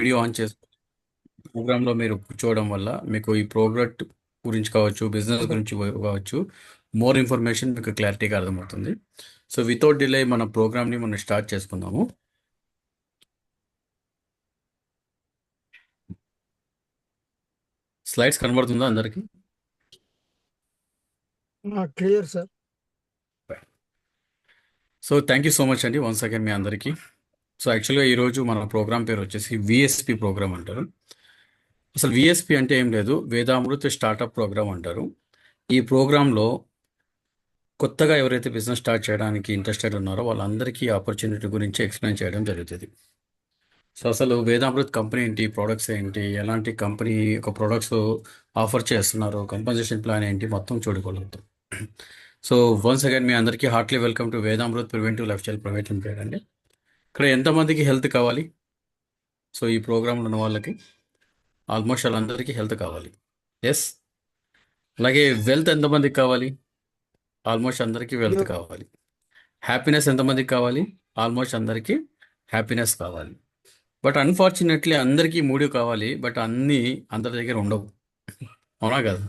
Video on చేసి ప్రోగ్రాంలో మీరు కూర్చోవడం వల్ల మీకు ఈ ప్రోడక్ట్ గురించి కావచ్చు, బిజినెస్ గురించి కావచ్చు, మోర్ ఇన్ఫర్మేషన్ మీకు క్లారిటీగా అర్థమవుతుంది. సో వితౌట్ డిలే మన ప్రోగ్రామ్ని మనం స్టార్ట్ చేసుకుందాము. స్లైడ్స్ కనబడుతుందా అందరికీ? Clear sir. So thank you so much అండి వన్స్ అగైన్ మీ అందరికీ. సో యాక్చువల్గా ఈరోజు మన ప్రోగ్రామ్ పేరు వచ్చేసి విఎస్పి ప్రోగ్రామ్ అంటారు. అసలు విఎస్పి అంటే ఏం లేదు, వేదామృత్ స్టార్టప్ ప్రోగ్రామ్ అంటారు. ఈ ప్రోగ్రాంలో కొత్తగా ఎవరైతే బిజినెస్ స్టార్ట్ చేయడానికి ఇంట్రెస్టెడ్ ఉన్నారో వాళ్ళందరికీ ఆపర్చునిటీ గురించి ఎక్స్ప్లెయిన్ చేయడం జరుగుతుంది. సో అసలు వేదామృత్ కంపెనీ ఏంటి, ప్రోడక్ట్స్ ఏంటి, ఎలాంటి కంపెనీ ఒక ప్రోడక్ట్స్ ఆఫర్ చేస్తున్నారు, కంపన్సేషన్ ప్లాన్ ఏంటి, మొత్తం చూడగలుగుతాం. సో వన్స్ అగైన్ మీ అందరికీ heartly welcome to Vedamrut preventive lifestyle private limited అండి. ఇక్కడ ఎంతమందికి హెల్త్ కావాలి? సో ఈ ప్రోగ్రాంలో ఉన్న వాళ్ళకి ఆల్మోస్ట్ వాళ్ళందరికీ హెల్త్ కావాలి. ఎస్. అలాగే వెల్త్ ఎంతమందికి కావాలి? ఆల్మోస్ట్ అందరికీ వెల్త్ కావాలి. హ్యాపీనెస్ ఎంతమందికి కావాలి? ఆల్మోస్ట్ అందరికీ హ్యాపీనెస్ కావాలి. బట్ అన్ఫార్చునేట్లీ అందరికీ మూడు కావాలి, బట్ అన్నీ అందరి దగ్గర ఉండవు. అవునా కదా?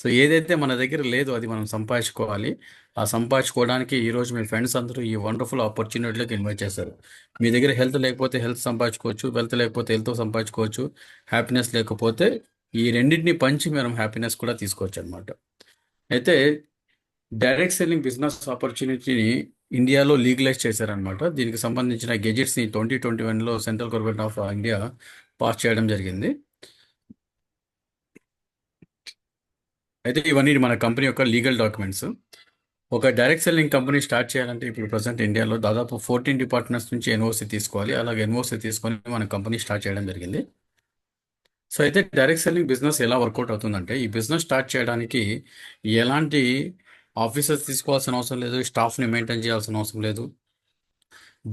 సో ఏదైతే మన దగ్గర లేదో అది మనం సంపాదించుకోవాలి. ఆ సంపాదించుకోవడానికి ఈరోజు మీ ఫ్రెండ్స్ అందరూ ఈ వండర్ఫుల్ ఆపర్చునిటీలోకి ఇన్వైట్ చేశారు. మీ దగ్గర హెల్త్ లేకపోతే హెల్త్ సంపాదించుకోవచ్చు, వెల్త్ లేకపోతే హెల్త్ సంపాదించుకోవచ్చు, హ్యాపీనెస్ లేకపోతే ఈ రెండింటిని పంచి మనం హ్యాపీనెస్ కూడా తీసుకోవచ్చు అనమాట. అయితే డైరెక్ట్ సెల్లింగ్ బిజినెస్ ఆపర్చునిటీని ఇండియాలో లీగలైజ్ చేశారనమాట. దీనికి సంబంధించిన గెజెట్స్ని 2021లో central government of India pass చేయడం జరిగింది. అయితే ఇవన్నీ మన కంపెనీ యొక్క లీగల్ డాక్యుమెంట్స్. ఒక డైరెక్ట్ సెల్లింగ్ కంపెనీ స్టార్ట్ చేయాలంటే ఇప్పుడు ప్రజెంట్ ఇండియాలో దాదాపు 14 డిపార్ట్మెంట్స్ నుంచి ఎన్ఓసి తీసుకోవాలి. అలాగే ఎన్ఓసి తీసుకొని మన కంపెనీ స్టార్ట్ చేయడం జరిగింది. సో అయితే డైరెక్ట్ సెల్లింగ్ బిజినెస్ ఎలా వర్కౌట్ అవుతుందంటే, ఈ బిజినెస్ స్టార్ట్ చేయడానికి ఎలాంటి ఆఫీసర్స్ తీసుకోవాల్సిన అవసరం లేదు, స్టాఫ్ని మెయింటైన్ చేయాల్సిన అవసరం లేదు.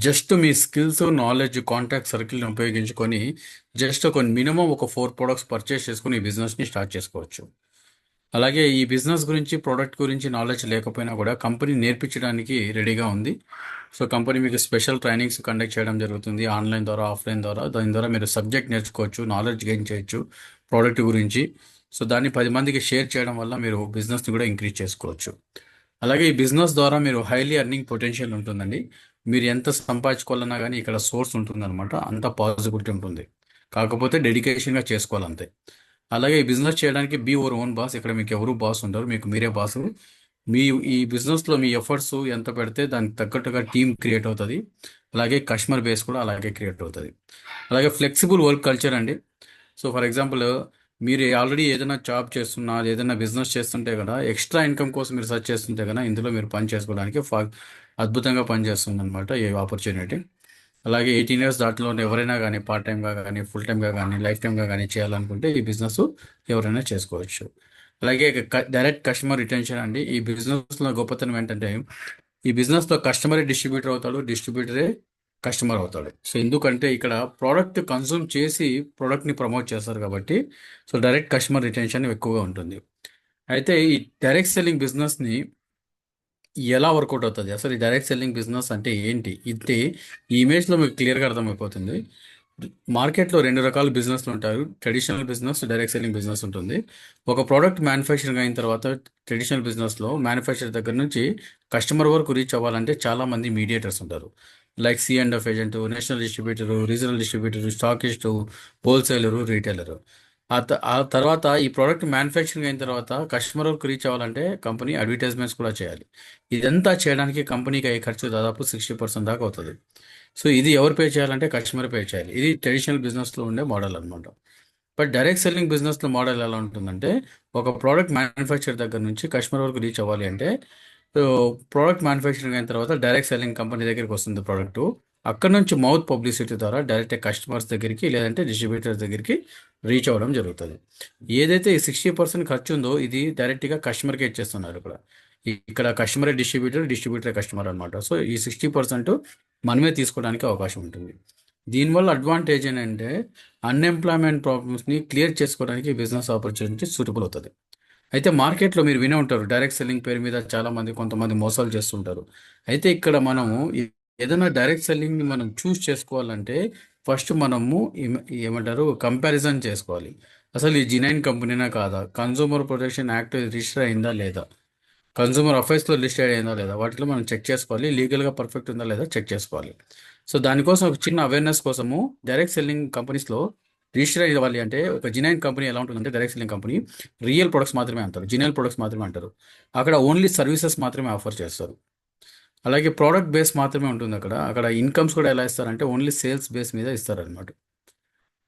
జస్ట్ మీ స్కిల్స్, నాలెడ్జ్, కాంటాక్ట్ సర్కిల్ని ఉపయోగించుకొని జస్ట్ ఒక మినిమం ఒక 4 ప్రొడక్ట్స్ పర్చేస్ చేసుకుని ఈ బిజినెస్ని స్టార్ట్ చేసుకోవచ్చు. అలాగే ఈ బిజినెస్ గురించి, ప్రోడక్ట్ గురించి నాలెడ్జ్ లేకపోయినా కూడా కంపెనీ నేర్పించడానికి రెడీగా ఉంది. సో కంపెనీ మీకు స్పెషల్ ట్రైనింగ్స్ కండక్ట్ చేయడం జరుగుతుంది, ఆన్లైన్ ద్వారా, ఆఫ్లైన్ ద్వారా. దాని ద్వారా మీరు సబ్జెక్ట్ నేర్చుకోవచ్చు, నాలెడ్జ్ గెయిన్ చేయొచ్చు ప్రోడక్ట్ గురించి. సో దాన్ని 10 మందికి షేర్ చేయడం వల్ల మీరు బిజినెస్ని కూడా ఇంక్రీజ్ చేసుకోవచ్చు. అలాగే ఈ బిజినెస్ ద్వారా మీరు హైలీ ఎర్నింగ్ పొటెన్షియల్ ఉంటుందండి. మీరు ఎంత సంపాదించుకోవాలన్నా కానీ ఇక్కడ సోర్స్ ఉంటుందన్నమాట, అంత పాసిబిలిటీ ఉంటుంది. కాకపోతే డెడికేషన్గా చేసుకోవాలంతే. అలాగే ఈ బిజినెస్ చేయడానికి బీ ఓవర్ ఓన్ బాస్. ఇక్కడ మీకు ఎవరు బాస్ ఉండరు, మీకు మీరే బాస్. మీ ఈ బిజినెస్లో మీ ఎఫర్ట్స్ ఎంత పెడితే దానికి తగ్గట్టుగా టీమ్ క్రియేట్ అవుతుంది. అలాగే కస్టమర్ బేస్ కూడా అలాగే క్రియేట్ అవుతుంది. అలాగే ఫ్లెక్సిబుల్ వర్క్ కల్చర్ అండి. సో ఫర్ ఎగ్జాంపుల్ మీరు ఆల్రెడీ ఏదైనా జాబ్ చేస్తున్నా, ఏదైనా బిజినెస్ చేస్తుంటే కదా, ఎక్స్ట్రా ఇన్కమ్ కోసం మీరు సర్చ్ చేస్తుంటే కదా, ఇందులో మీరు పని చేసుకోవడానికి అద్భుతంగా పనిచేస్తుంది అనమాట ఈ ఆపర్చునిటీ. అలాగే 18 ఇయర్స్ దాటిలో ఎవరైనా కానీ పార్ట్ టైంగా కానీ, ఫుల్ టైంగా కానీ, లైఫ్ టైంగా కానీ చేయాలనుకుంటే ఈ బిజినెస్ ఎవరైనా చేసుకోవచ్చు. అలాగే డైరెక్ట్ కస్టమర్ రిటెన్షన్ అండి. ఈ బిజినెస్లో గొప్పతనం ఏంటంటే, ఈ బిజినెస్లో కస్టమరే డిస్ట్రిబ్యూటర్ అవుతాడు, డిస్ట్రిబ్యూటరే కస్టమర్ అవుతాడు. సో ఎందుకంటే ఇక్కడ ప్రోడక్ట్ కన్సూమ్ చేసి ప్రోడక్ట్ని ప్రమోట్ చేస్తారు కాబట్టి, సో డైరెక్ట్ కస్టమర్ రిటెన్షన్ ఎక్కువగా ఉంటుంది. అయితే ఈ డైరెక్ట్ సెల్లింగ్ బిజినెస్ని ఎలా వర్కౌట్ అవుతుంది, అసలు ఈ డైరెక్ట్ సెల్లింగ్ బిజినెస్ అంటే ఏంటి, ఇది ఈ ఇమేజ్లో మీకు క్లియర్గా అర్థమైపోతుంది. మార్కెట్లో 2 రకాల బిజినెస్లు ఉంటారు. Traditional business, direct selling business ఉంటుంది. ఒక ప్రోడక్ట్ మ్యానుఫ్యాక్చరింగ్ అయిన తర్వాత ట్రెడిషనల్ బిజినెస్లో మ్యానుఫ్యాక్చర్ దగ్గర నుంచి కస్టమర్ వరకు రీచ్ అవ్వాలంటే చాలామంది మీడియేటర్స్ ఉంటారు. Like C&F agent, national distributor, regional distributor, stockist, wholesaler, రీటైలరు. ఆ తర్వాత ఈ ప్రోడక్ట్ మ్యానుఫ్యాక్చరింగ్ అయిన తర్వాత కస్టమర్ వరకు రీచ్ అవ్వాలంటే కంపెనీ అడ్వర్టైజ్మెంట్స్ కూడా చేయాలి. ఇదంతా చేయడానికి కంపెనీకి అయ్యే ఖర్చు దాదాపు 60% దాకా అవుతుంది. సో ఇది ఎవరు పే చేయాలంటే కస్టమర్ పే చేయాలి. ఇది ట్రెడిషనల్ బిజినెస్లో ఉండే మోడల్ అనమాట. బట్ డైరెక్ట్ సెల్లింగ్ బిజినెస్లో మోడల్ ఎలా ఉంటుందంటే, ఒక ప్రోడక్ట్ మ్యానుఫ్యాక్చర్ దగ్గర నుంచి కస్టమర్ వరకు రీచ్ అవ్వాలి అంటే, సో ప్రోడక్ట్ మ్యానుఫ్యాక్చరింగ్ అయిన తర్వాత డైరెక్ట్ సెల్లింగ్ కంపెనీ దగ్గరికి వస్తుంది ప్రోడక్ట్. అక్కడ నుంచి మౌత్ పబ్లిసిటీ ద్వారా డైరెక్ట్ కస్టమర్స్ దగ్గరికి లేదంటే డిస్ట్రిబ్యూటర్స్ దగ్గరికి రీచ్ అవ్వడం జరుగుతుంది. ఏదైతే ఈ 60% ఖర్చు ఉందో ఇది డైరెక్ట్గా కస్టమర్కి ఇచ్చేస్తున్నారు. ఇక్కడ కస్టమరే డిస్ట్రిబ్యూటర్, డిస్ట్రిబ్యూటరే కస్టమర్ అనమాట. సో ఈ 60% మనమే తీసుకోవడానికి అవకాశం ఉంటుంది. దీనివల్ల అడ్వాంటేజ్ ఏంటంటే, అన్ఎంప్లాయ్మెంట్ ప్రాబ్లమ్స్ని క్లియర్ చేసుకోవడానికి బిజినెస్ ఆపర్చునిటీ సూటబుల్ అవుతుంది. అయితే మార్కెట్లో మీరు వినే ఉంటారు, డైరెక్ట్ సెల్లింగ్ పేరు మీద చాలామంది కొంతమంది మోసాలు చేస్తుంటారు. అయితే ఇక్కడ మనము ఏదైనా డైరెక్ట్ సెల్లింగ్ని మనం చూస్ చేసుకోవాలంటే ఫస్ట్ మనము ఏమంటారు కంపారిజన్ చేసుకోవాలి. అసలు ఈ జినైన్ కంపెనీనా కాదా, కన్సూమర్ ప్రొటెక్షన్ యాక్ట్ రిజిస్టర్ అయిందా లేదా, కన్సూమర్ అఫైర్స్లో లిస్ట్ అయిందా లేదా, వాటిలో మనం చెక్ చేసుకోవాలి. లీగల్గా పర్ఫెక్ట్ ఉందా లేదా చెక్ చేసుకోవాలి. సో దానికోసం ఒక చిన్న అవేర్నెస్ కోసము డైరెక్ట్ సెల్లింగ్ కంపెనీస్లో రిజిస్టర్ అవ్వాలి అంటే ఒక జినైన్ కంపెనీ ఎలా ఉంటుందంటే direct selling company real products మాత్రమే అంటారు, జినైన్ ప్రొడక్ట్స్ మాత్రమే అంటారు. అక్కడ ఓన్లీ సర్వీసెస్ మాత్రమే ఆఫర్ చేస్తారు. అలాగే ప్రోడక్ట్ బేస్ మాత్రమే ఉంటుంది. అక్కడ అక్కడ ఇన్కమ్స్ కూడా ఎలా ఇస్తారంటే ఓన్లీ సేల్స్ బేస్ మీద ఇస్తారనమాట.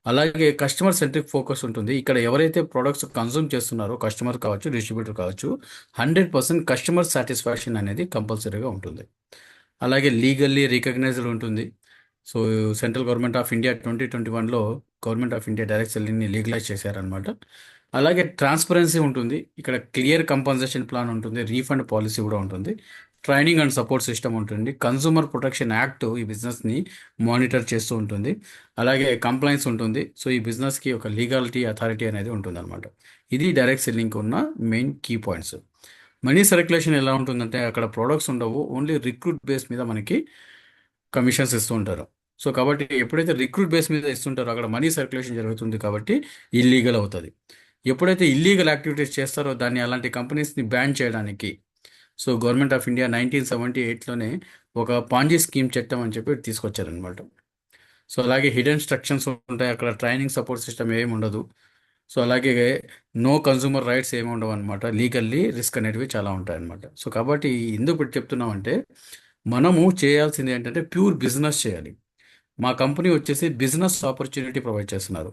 అలాగే కస్టమర్ సెంట్రిక్ ఫోకస్ ఉంటుంది. ఇక్కడ ఎవరైతే ప్రొడక్ట్స్ కన్సూమ్ చేస్తున్నారో కస్టమర్ కావచ్చు, డిస్ట్రిబ్యూటర్ కావచ్చు, 100% కస్టమర్ సాటిస్ఫాక్షన్ అనేది కంపల్సరీగా ఉంటుంది. అలాగే లీగల్లీ రికగ్నైజ్డ్ ఉంటుంది. So central government of India 2021లో గవర్నమెంట్ ఆఫ్ ఇండియా డైరెక్ట్ సెల్లింగ్ని లీగలైజ్ చేశారనమాట. అలాగే ట్రాన్స్పరెన్సీ ఉంటుంది. ఇక్కడ క్లియర్ కంపన్సేషన్ ప్లాన్ ఉంటుంది, రీఫండ్ పాలసీ కూడా ఉంటుంది, ట్రైనింగ్ అండ్ సపోర్ట్ సిస్టమ్ ఉంటుంది, కన్సూమర్ ప్రొటెక్షన్ యాక్ట్ ఈ బిజినెస్ని మానిటర్ చేస్తూ ఉంటుంది, అలాగే కంప్లైంట్స్ ఉంటుంది. సో ఈ బిజినెస్కి ఒక లీగాలిటీ అథారిటీ అనేది ఉంటుంది అనమాట. ఇది డైరెక్ట్ సెల్లింగ్కి ఉన్న main key points. Money circulation ఎలా ఉంటుందంటే అక్కడ ప్రొడక్ట్స్ ఉండవు, ఓన్లీ రిక్రూట్ బేస్ మీద మనకి కమిషన్స్ ఇస్తూ ఉంటారు. సో కాబట్టి ఎప్పుడైతే రిక్రూట్ బేస్ మీద ఇస్తుంటారో అక్కడ మనీ సర్క్యులేషన్ జరుగుతుంది, కాబట్టి ఇల్లీగల్ అవుతుంది. ఎప్పుడైతే ఇల్లీగల్ యాక్టివిటీస్ చేస్తారో దాన్ని అలాంటి కంపెనీస్ని బ్యాన్ చేయడానికి సో గవర్నమెంట్ ఆఫ్ ఇండియా 1978లోనే ఒక పాంజీ స్కీమ్ చట్టం అని చెప్పి తీసుకొచ్చారనమాట. సో అలాగే హిడెన్ స్ట్రక్చర్స్ ఉంటాయి, అక్కడ ట్రైనింగ్ సపోర్ట్ సిస్టమ్ ఏమి ఉండదు. సో అలాగే నో కన్సూమర్ రైట్స్ ఏమి ఉండవు అనమాట, లీగల్లీ రిస్క్ అనేటివి చాలా ఉంటాయి అనమాట. సో కాబట్టి ఎందుకు ఇప్పుడు చెప్తున్నామంటే మనము చేయాల్సింది ఏంటంటే ప్యూర్ బిజినెస్ చేయాలి. మా కంపెనీ వచ్చేసి బిజినెస్ ఆపర్చునిటీ ప్రొవైడ్ చేస్తున్నారు.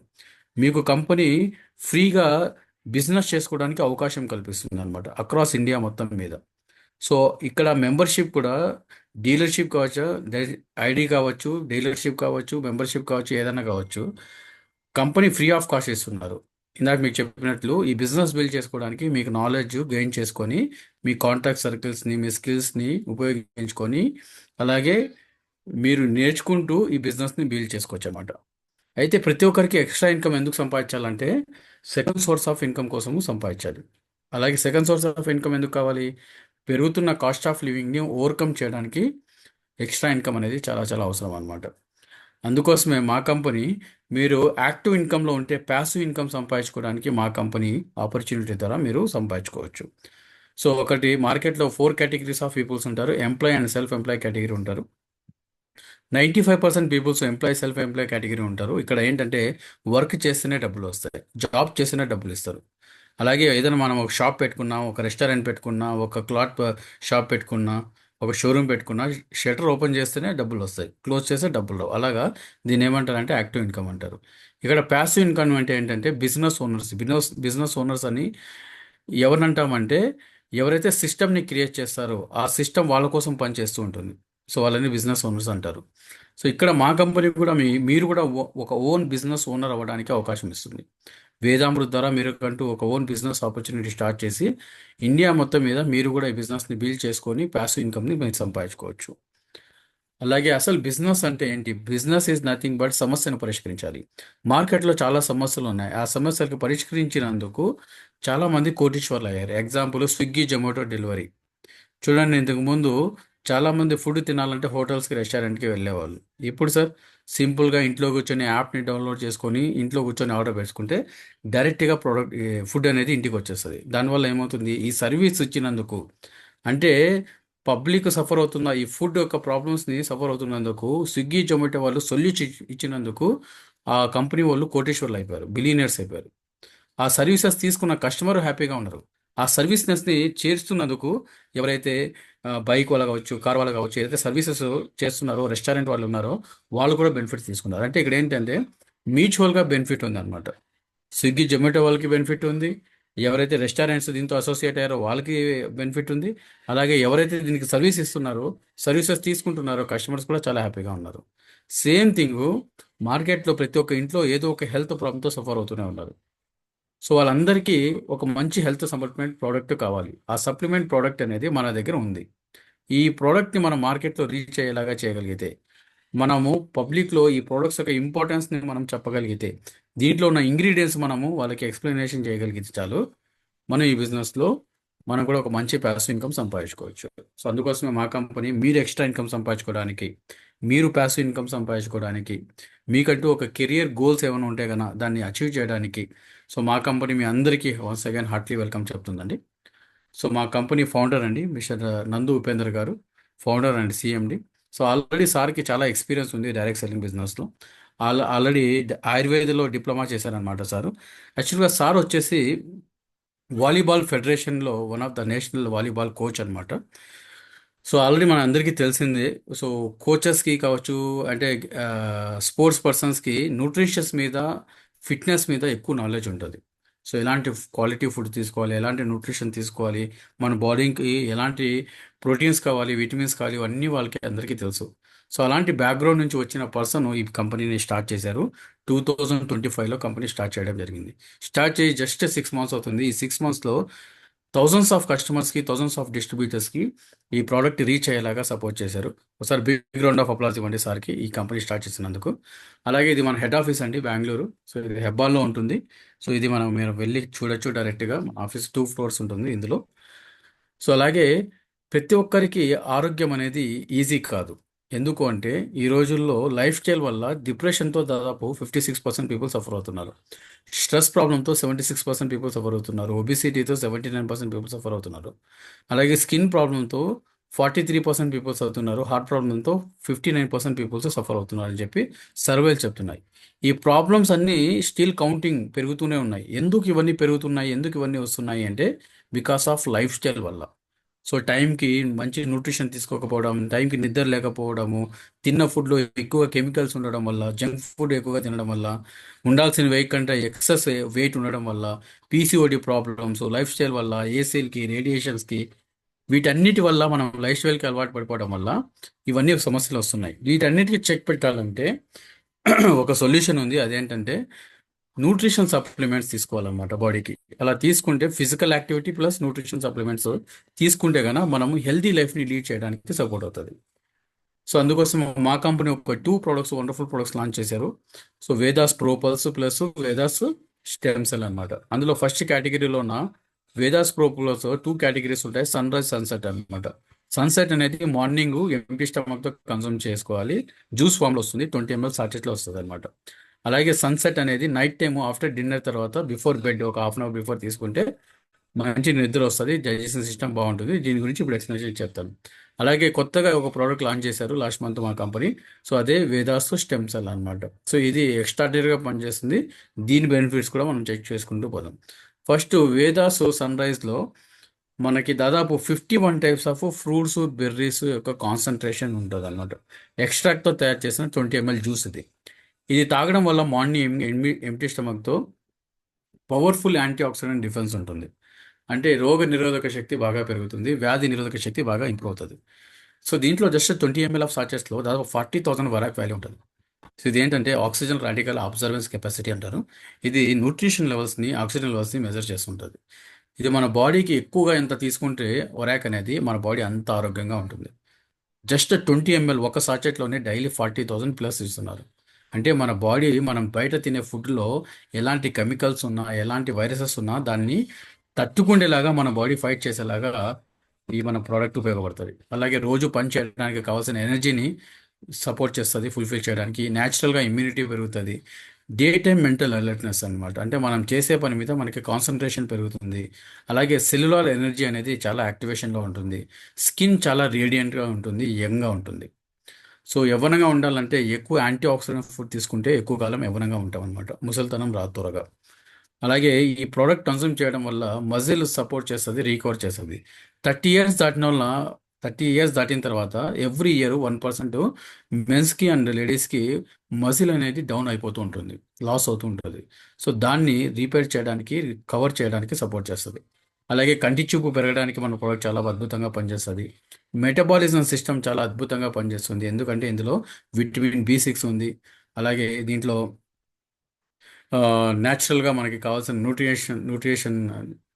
మీకు కంపెనీ ఫ్రీగా బిజినెస్ చేసుకోవడానికి అవకాశం కల్పిస్తుంది అనమాట అక్రాస్ ఇండియా మొత్తం మీద. సో ఇక్కడ మెంబర్షిప్ కూడా డీలర్షిప్ కావచ్చు, ఐడి కావచ్చు, డీలర్షిప్ కావచ్చు, మెంబర్షిప్ కావచ్చు, ఏదైనా కావచ్చు, కంపెనీ ఫ్రీ ఆఫ్ కాస్ట్ ఇస్తున్నారు. ఇందాక మీకు చెప్పినట్లు ఈ బిజినెస్ బిల్డ్ చేసుకోవడానికి మీకు నాలెడ్జ్ గెయిన్ చేసుకొని మీ కాంటాక్ట్ సర్కిల్స్ని, మీ స్కిల్స్ని ఉపయోగించుకొని అలాగే మీరు నేర్చుకుంటూ ఈ బిజినెస్ని బిల్డ్ చేసుకోవచ్చు అన్నమాట. అయితే ప్రతి ఒక్కరికి ఎక్స్ట్రా ఇన్కమ్ ఎందుకు సంపాదించాలంటే సెకండ్ సోర్స్ ఆఫ్ ఇన్కమ్ కోసము సంపాదించాలి. అలాగే సెకండ్ సోర్స్ ఆఫ్ ఇన్కమ్ ఎందుకు కావాలి, పెరుగుతున్న కాస్ట్ ఆఫ్ లివింగ్ని ఓవర్కమ్ చేయడానికి ఎక్స్ట్రా ఇన్కమ్ అనేది చాలా చాలా అవసరం అనమాట. అందుకోసమే మా కంపెనీ మీరు యాక్టివ్ ఇన్కమ్లో ఉంటే ప్యాసివ్ ఇన్కమ్ సంపాదించుకోవడానికి మా కంపెనీ ఆపర్చునిటీ ద్వారా మీరు సంపాదించుకోవచ్చు. సో ఒకటి మార్కెట్లో 4 కేటగిరీస్ ఆఫ్ పీపుల్స్ ఉంటారు, employ and self employ category ఉంటారు. 95% peoples employ self employ category ఉంటారు. ఇక్కడ ఏంటంటే వర్క్ చేస్తేనే డబ్బులు వస్తాయి, జాబ్ చేస్తేనే డబ్బులు ఇస్తారు. అలాగే ఏదైనా మనం ఒక షాప్ పెట్టుకున్నా, ఒక రెస్టారెంట్ పెట్టుకున్నా, ఒక క్లాత్ షాప్ పెట్టుకున్నా, ఒక షోరూమ్ పెట్టుకున్నా, షటర్ ఓపెన్ చేస్తేనే డబ్బులు వస్తాయి, క్లోజ్ చేస్తే డబ్బులు రావు. అలాగా దీన్ని ఏమంటారంటే యాక్టివ్ ఇన్కమ్ అంటారు. ఇక్కడ ప్యాసివ్ ఇన్కమ్ అంటే ఏంటంటే బిజినెస్ ఓనర్స్ అని ఎవరినంటామంటే ఎవరైతే సిస్టమ్ని క్రియేట్ చేస్తారో ఆ సిస్టమ్ వాళ్ళ కోసం పనిచేస్తూ ఉంటుంది. సో వాళ్ళని బిజినెస్ ఓనర్స్ అంటారు. సో ఇక్కడ మా కంపెనీ కూడా మీరు కూడా ఒక ఓన్ బిజినెస్ ఓనర్ అవ్వడానికి అవకాశం ఇస్తుంది. వేదామృత్ ద్వారా మీరు కంటూ ఒక ఓన్ బిజినెస్ ఆపర్చునిటీ స్టార్ట్ చేసి ఇండియా మొత్తం మీద మీరు కూడా ఈ బిజినెస్ని బిల్డ్ చేసుకొని ప్యాసివ్ ఇన్కమ్ని మీరు సంపాదించుకోవచ్చు. అలాగే అసలు బిజినెస్ అంటే ఏంటి, బిజినెస్ ఈజ్ నథింగ్ బట్ సమస్యను పరిష్కరించాలి. మార్కెట్లో చాలా సమస్యలు ఉన్నాయి, ఆ సమస్యలకు పరిష్కరించినందుకు చాలామంది కోటీశ్వర్లు అయ్యారు. ఎగ్జాంపుల్ స్విగ్గీ, జొమాటో డెలివరీ చూడండి. ఇంతకు ముందు చాలామంది ఫుడ్ తినాలంటే హోటల్స్కి, రెస్టారెంట్కి వెళ్ళేవాళ్ళు. ఇప్పుడు సార్ సింపుల్గా ఇంట్లో కూర్చొని యాప్ని డౌన్లోడ్ చేసుకొని ఇంట్లో కూర్చొని ఆర్డర్ పెట్టుకుంటే డైరెక్ట్గా ఫుడ్ అనేది ఇంటికి వచ్చేస్తుంది. దానివల్ల ఏమవుతుంది, ఈ సర్వీస్ ఇచ్చినందుకు అంటే పబ్లిక్ సఫర్ అవుతున్న ఈ ఫుడ్ యొక్క ప్రాబ్లమ్స్ని సఫర్ అవుతున్నందుకు స్విగ్గీ, జొమాటో వాళ్ళు సొల్యూషన్ ఇచ్చినందుకు ఆ కంపెనీ వాళ్ళు కోటేశ్వర్లు అయిపోయారు, బిలియనర్స్ అయిపోయారు. ఆ సర్వీసెస్ తీసుకున్న కస్టమర్ హ్యాపీగా ఉన్నారు. ఆ సర్వీస్నెస్ని చేస్తున్నందుకు ఎవరైతే బైక్ వాళ్ళ కావచ్చు, కార్ వాళ్ళ కావచ్చు, ఏదైతే సర్వీసెస్ చేస్తున్నారో రెస్టారెంట్ వాళ్ళు ఉన్నారో వాళ్ళు కూడా బెనిఫిట్స్ తీసుకున్నారు. అంటే ఇక్కడ ఏంటంటే మ్యూచువల్గా బెనిఫిట్ ఉంది అనమాట. స్విగ్గీ, జొమాటో వాళ్ళకి బెనిఫిట్ ఉంది, ఎవరైతే రెస్టారెంట్స్ దీంతో అసోసియేట్ అయ్యారో వాళ్ళకి బెనిఫిట్ ఉంది, అలాగే ఎవరైతే దీనికి సర్వీస్ ఇస్తున్నారో, సర్వీసెస్ తీసుకుంటున్నారో కస్టమర్స్ కూడా చాలా హ్యాపీగా ఉన్నారు. సేమ్ థింగ్ మార్కెట్లో ప్రతి ఒక్క ఇంట్లో ఏదో ఒక హెల్త్ ప్రాబ్లంతో సఫర్ అవుతూనే ఉన్నారు. సో వాళ్ళందరికీ ఒక మంచి హెల్త్ సప్లిమెంట్ ప్రోడక్ట్ కావాలి. ఆ సప్లిమెంట్ ప్రోడక్ట్ అనేది మన దగ్గర ఉంది. ఈ ప్రోడక్ట్ని మనం మార్కెట్లో రీచ్ అయ్యేలాగా చేయగలిగితే, మనము పబ్లిక్లో ఈ ప్రోడక్ట్స్ యొక్క ఇంపార్టెన్స్ని మనం చెప్పగలిగితే, దీంట్లో ఉన్న ఇంగ్రీడియంట్స్ మనము వాళ్ళకి ఎక్స్ప్లెనేషన్ చేయగలిగితే చాలు, మనం ఈ బిజినెస్లో మనం కూడా ఒక మంచి ప్యాసివ్ ఇన్కమ్ సంపాదించుకోవచ్చు. సో అందుకోసమే మా కంపెనీ మీరు ఎక్స్ట్రా ఇన్కమ్ సంపాదించుకోవడానికి మీరు ప్యాసివ్ ఇన్కమ్ సంపాదించుకోవడానికి, మీకంటూ ఒక కెరియర్ గోల్స్ ఏమైనా ఉంటే కనుక దాన్ని అచీవ్ చేయడానికి, సో మా కంపెనీ మీ అందరికీ వన్స్ అగైన్ హార్ట్లీ వెల్కమ్ చెప్తుందండి. సో మా కంపెనీ ఫౌండర్ అండి mister Nandu Upender garu, founder and CMD. So already సార్కి చాలా ఎక్స్పీరియన్స్ ఉంది డైరెక్ట్ సెల్లింగ్ బిజినెస్లో. ఆల్రెడీ ఆయుర్వేదలో డిప్లొమా చేశారనమాట సారు. యాక్చువల్గా సార్ వచ్చేసి వాలీబాల్ ఫెడరేషన్లో one of the national volleyball coach అనమాట. సో ఆల్రెడీ మన అందరికీ తెలిసిందే. సో కోచెస్కి కావచ్చు, అంటే స్పోర్ట్స్ పర్సన్స్కి న్యూట్రిషన్స్ మీద, ఫిట్నెస్ మీద ఎక్కువ నాలెడ్జ్ ఉంటుంది. సో ఎలాంటి క్వాలిటీ ఫుడ్ తీసుకోవాలి, ఎలాంటి న్యూట్రిషన్ తీసుకోవాలి, మన బాడీకి ఎలాంటి ప్రోటీన్స్ కావాలి, విటమిన్స్ కావాలి, ఇవన్నీ వాళ్ళకి అందరికీ తెలుసు. సో అలాంటి బ్యాక్గ్రౌండ్ నుంచి వచ్చిన పర్సన్ ఈ కంపెనీని స్టార్ట్ చేశారు. 2025లో కంపెనీ స్టార్ట్ చేయడం జరిగింది. స్టార్ట్ చేసి జస్ట్ 6 మంత్స్ అవుతుంది. ఈ 6 మంత్స్లో థౌజండ్స్ ఆఫ్ కస్టమర్స్కి, థౌజండ్స్ ఆఫ్ డిస్ట్రిబ్యూటర్స్కి ఈ ప్రోడక్ట్ రీచ్ అయ్యేలాగా సపోర్ట్ చేశారు. ఒకసారి బిగ్ రౌండ్ ఆఫ్ అప్లాస్ ఇవ్వండి సార్కి ఈ కంపెనీ స్టార్ట్ చేసినందుకు. అలాగే ఇది మన హెడ్ ఆఫీస్ అండి, బెంగళూరు. సో ఇది హెబ్బాల్లో ఉంటుంది. సో ఇది మీరు వెళ్ళి చూడొచ్చు డైరెక్ట్గా. మన ఆఫీస్ 2 ఫ్లోర్స్ ఉంటుంది ఇందులో. సో అలాగే ప్రతి ఒక్కరికి ఆరోగ్యం అనేది ఈజీ కాదు. ఎందుకు అంటే ఈ రోజుల్లో లైఫ్ స్టైల్ వల్ల డిప్రెషన్తో దాదాపు 56% పీపుల్ సఫర్ అవుతున్నారు. స్ట్రెస్ ప్రాబ్లంతో 76% పీపుల్ సఫర్ అవుతున్నారు. ఒబిసిటీతో 79% పీపుల్ సఫర్ అవుతున్నారు. అలాగే స్కిన్ ప్రాబ్లంతో 43% పీపుల్స్ అవుతున్నారు. హార్ట్ ప్రాబ్లంతో 59% పీపుల్స్ సఫర్ అవుతున్నారు అని చెప్పి సర్వేలు చెప్తున్నాయి. ఈ ప్రాబ్లమ్స్ అన్నీ స్టిల్ కౌంటింగ్ పెరుగుతూనే ఉన్నాయి. ఎందుకు ఇవన్నీ పెరుగుతున్నాయి, ఎందుకు ఇవన్నీ వస్తున్నాయి అంటే బికాస్ ఆఫ్ లైఫ్ స్టైల్ వల్ల. సో టైంకి మంచి న్యూట్రిషన్ తీసుకోకపోవడం, టైంకి నిద్ర లేకపోవడము, తిన్న ఫుడ్లో ఎక్కువ కెమికల్స్ ఉండడం వల్ల, జంక్ ఫుడ్ ఎక్కువగా తినడం వల్ల, ఉండాల్సిన వెయిట్ కంటే ఎక్సెస్ వెయిట్ ఉండడం వల్ల, పీసీఓడి ప్రాబ్లమ్స్, లైఫ్ స్టైల్ వల్ల, ఏసీలకి, రేడియేషన్స్కి, వీటన్నిటి వల్ల మనం లైఫ్ స్టైల్కి అలవాటు పడిపోవడం వల్ల ఇవన్నీ సమస్యలు వస్తున్నాయి. వీటన్నిటికీ చెక్ పెట్టాలంటే ఒక సొల్యూషన్ ఉంది. అదేంటంటే న్యూట్రిషన్ సప్లిమెంట్స్ తీసుకోవాలన్నమాట బాడీకి. అలా తీసుకుంటే physical activity plus nutrition supplements తీసుకుంటే గన మనం హెల్తీ లైఫ్ని లీడ్ చేయడానికి సపోర్ట్ అవుతుంది. సో అందుకోసం మా కంపెనీ ఒక 2 ప్రోడక్ట్స్, వండర్ఫుల్ ప్రొడక్ట్స్ లాంచ్ చేశారు. So Vedas propulse plus Vedas stem cell అనమాట. అందులో ఫస్ట్ కేటగిరీలో ఉన్న వేదాస్ ప్రోపల్స్ 2 కేటగిరీస్ ఉంటాయి, సన్ రైజ్, సన్సెట్ అనమాట. సన్సెట్ అనేది మార్నింగ్ ఎంటీ స్టమక్తో కన్సూమ్ చేసుకోవాలి. జ్యూస్ ఫామ్లో వస్తుంది, 20 ml సాచెట్లో వస్తుంది అనమాట. అలాగే సన్సెట్ అనేది నైట్ టైము ఆఫ్టర్ డిన్నర్ తర్వాత బిఫోర్ బెడ్ ఒక హాఫ్ అన్ అవర్ బిఫోర్ తీసుకుంటే మంచి నిద్ర వస్తుంది, డైజెషన్ సిస్టమ్ బాగుంటుంది. దీని గురించి ఇప్పుడు ఎక్స్ప్లెయిన్ చెప్తాను. అలాగే కొత్తగా ఒక ప్రోడక్ట్ లాంచ్ చేశారు లాస్ట్ మంత్ మా కంపెనీ. సో అదే వేదాస్ స్టెమ్ సెల్ అనమాట. సో ఇది ఎక్స్ట్రాడినరీగా పనిచేస్తుంది. దీని బెనిఫిట్స్ కూడా మనం చెక్ చేసుకుంటూ పోదాం. ఫస్ట్ వేదాస్ సన్ రైజ్లో మనకి దాదాపు 51 టైప్స్ ఆఫ్ ఫ్రూట్స్, బెర్రీస్ యొక్క కాన్సన్ట్రేషన్ ఉంటుంది అనమాట. ఎక్స్ట్రాక్ట్తో తయారు చేసిన 20 ml జ్యూస్ ఇది. ఇది తాగడం వల్ల మార్నింగ్ ఎంటీ స్టమక్తో పవర్ఫుల్ యాంటీ ఆక్సిడెంట్ డిఫెన్స్ ఉంటుంది. అంటే రోగ నిరోధక శక్తి బాగా పెరుగుతుంది, వ్యాధి నిరోధక శక్తి బాగా ఇంప్రూవ్ అవుతుంది. సో దీంట్లో జస్ట్ 20 ml ఆఫ్ సాచెస్లో దాదాపు 40,000 వరాక్ వాల్యూ ఉంటుంది. సో ఇది ఏంటంటే ఆక్సిజన్ రాడికల్ అబ్జర్వెన్స్ కెపాసిటీ అంటారు. ఇది న్యూట్రిషన్ లెవెల్స్ని, ఆక్సిజన్ లెవెల్స్ని మెజర్ చేస్తుంటుంది. ఇది మన బాడీకి ఎక్కువగా ఎంత తీసుకుంటే వరాక్ అనేది మన బాడీ అంత ఆరోగ్యంగా ఉంటుంది. జస్ట్ 20 ml ఒక సాచెట్లోనే డైలీ 40,000 ప్లస్ ఇస్తున్నారు. అంటే మన బాడీ, మనం బయట తినే ఫుడ్లో ఎలాంటి కెమికల్స్ ఉన్నా, ఎలాంటి వైరసెస్ ఉన్నా దాన్ని తట్టుకునేలాగా మన బాడీ ఫైట్ చేసేలాగా ఈ మన ప్రోడక్ట్ ఉపయోగపడుతుంది. అలాగే రోజు పని చేయడానికి కావాల్సిన ఎనర్జీని సపోర్ట్ చేస్తుంది, ఫుల్ఫిల్ చేయడానికి. న్యాచురల్గా ఇమ్యూనిటీ పెరుగుతుంది. డే టైమ్ మెంటల్ అలర్ట్నెస్ అనమాట. అంటే మనం చేసే పని మీద మనకి కాన్సన్ట్రేషన్ పెరుగుతుంది. అలాగే సెల్యులార్ ఎనర్జీ అనేది చాలా యాక్టివేషన్లో ఉంటుంది. స్కిన్ చాలా రేడియంట్గా ఉంటుంది, యంగ్గా ఉంటుంది. సో యవ్వనంగా ఉండాలంటే ఎక్కువ యాంటీ ఆక్సిడెంట్ ఫుడ్ తీసుకుంటే ఎక్కువ కాలం యవ్వనంగా ఉంటాం అనమాట. ముసలితనం రాదు త్వరగా. అలాగే ఈ ప్రోడక్ట్ కన్సూమ్ చేయడం వల్ల మజిల్ సపోర్ట్ చేస్తుంది, రీకవర్ చేస్తుంది. 30 years దాటిన వల్ల, 30 years దాటిన తర్వాత ఎవ్రీ ఇయర్ 1% మెన్స్కి అండ్ లేడీస్కి మజిల్ అనేది డౌన్ అయిపోతూ ఉంటుంది, లాస్ అవుతూ ఉంటుంది. సో దాన్ని రీపేర్ చేయడానికి, కవర్ చేయడానికి సపోర్ట్ చేస్తుంది. అలాగే కంటి చూపు పెరగడానికి మన ప్రోడక్ట్ చాలా అద్భుతంగా పనిచేస్తుంది. మెటబాలిజం సిస్టమ్ చాలా అద్భుతంగా పనిచేస్తుంది. ఎందుకంటే ఇందులో విటమిన్ B6 ఉంది. అలాగే దీంట్లో న్యాచురల్గా మనకి కావాల్సిన న్యూట్రిషన్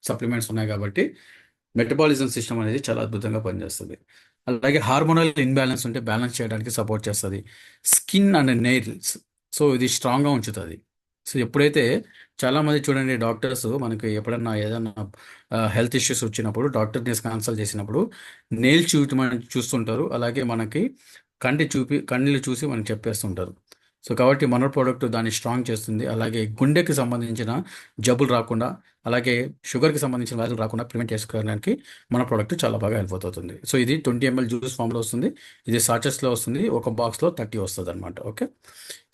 సప్లిమెంట్స్ ఉన్నాయి కాబట్టి మెటబాలిజం సిస్టమ్ అనేది చాలా అద్భుతంగా పనిచేస్తుంది. అలాగే హార్మోనల్ ఇన్బ్యాలెన్స్ ఉంటే బ్యాలెన్స్ చేయడానికి సపోర్ట్ చేస్తుంది. స్కిన్ అండ్ నెయిల్స్, సో ఇది స్ట్రాంగ్గా ఉంచుతుంది. సో ఎప్పుడైతే చాలామంది చూడండి, డాక్టర్స్ మనకి ఎప్పుడన్నా ఏదైనా హెల్త్ ఇష్యూస్ వచ్చినప్పుడు డాక్టర్ని కన్సల్ట్ చేసినప్పుడు నెయిల్ చూస్తుంటారు. అలాగే మనకి కన్నీళ్ళు చూసి మనకి చెప్పేస్తుంటారు. సో కాబట్టి మన ప్రోడక్ట్ దాన్ని స్ట్రాంగ్ చేస్తుంది. అలాగే గుండెకి సంబంధించిన జబ్బులు రాకుండా, అలాగే షుగర్కి సంబంధించిన వ్యాధులు రాకుండా ప్రివెంట్ చేసుకోవడానికి మన ప్రోడక్ట్ చాలా బాగా హెల్ప్ అవుతుంది. సో ఇది 20 ml జ్యూస్ ఫామ్లో వస్తుంది. ఇది సాచెస్లో వస్తుంది. ఒక బాక్స్లో 30 వస్తుంది అనమాట. ఓకే.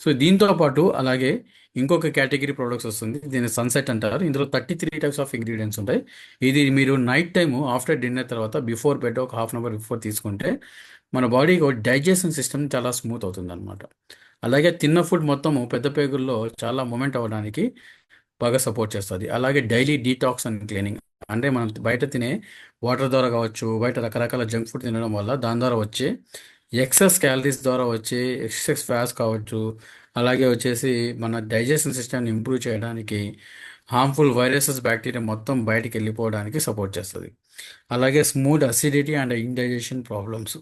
సో దీంతో పాటు అలాగే ఇంకొక కేటగిరీ ప్రోడక్ట్స్ వస్తుంది. దీన్ని సన్సెట్ అంటారు. ఇందులో 33 టైప్స్ ఆఫ్ ఇంగ్రీడియంట్స్ ఉంటాయి. ఇది మీరు నైట్ టైమ్ ఆఫ్టర్ డిన్నర్ తర్వాత బిఫోర్ బెడ్ ఒక హాఫ్ అన్ అవర్ బిఫోర్ తీసుకుంటే మన బాడీకి డైజెషన్ సిస్టమ్ చాలా స్మూత్ అవుతుంది అనమాట. అలాగే తిన్న ఫుడ్ మొత్తము పెద్ద పేగుల్లో చాలా మూమెంట్ అవ్వడానికి బాగా సపోర్ట్ చేస్తుంది. అలాగే డైలీ డీటాక్స్ అండ్ క్లీనింగ్, అంటే మనం బయట తినే వాటర్ ద్వారా కావచ్చు, బయట రకరకాల జంక్ ఫుడ్ తినడం వల్ల దాని ద్వారా వచ్చే ఎక్సెస్ క్యాలరీస్ ద్వారా వచ్చే ఎక్సెస్ ఫ్యాట్స్ కావచ్చు, అలాగే వచ్చేసి మన డైజెషన్ సిస్టమ్ని ఇంప్రూవ్ చేయడానికి, హార్మ్ఫుల్ వైరసెస్ బ్యాక్టీరియా మొత్తం బయటికి వెళ్ళిపోవడానికి సపోర్ట్ చేస్తుంది. అలాగే smooth acidity and indigestion problems,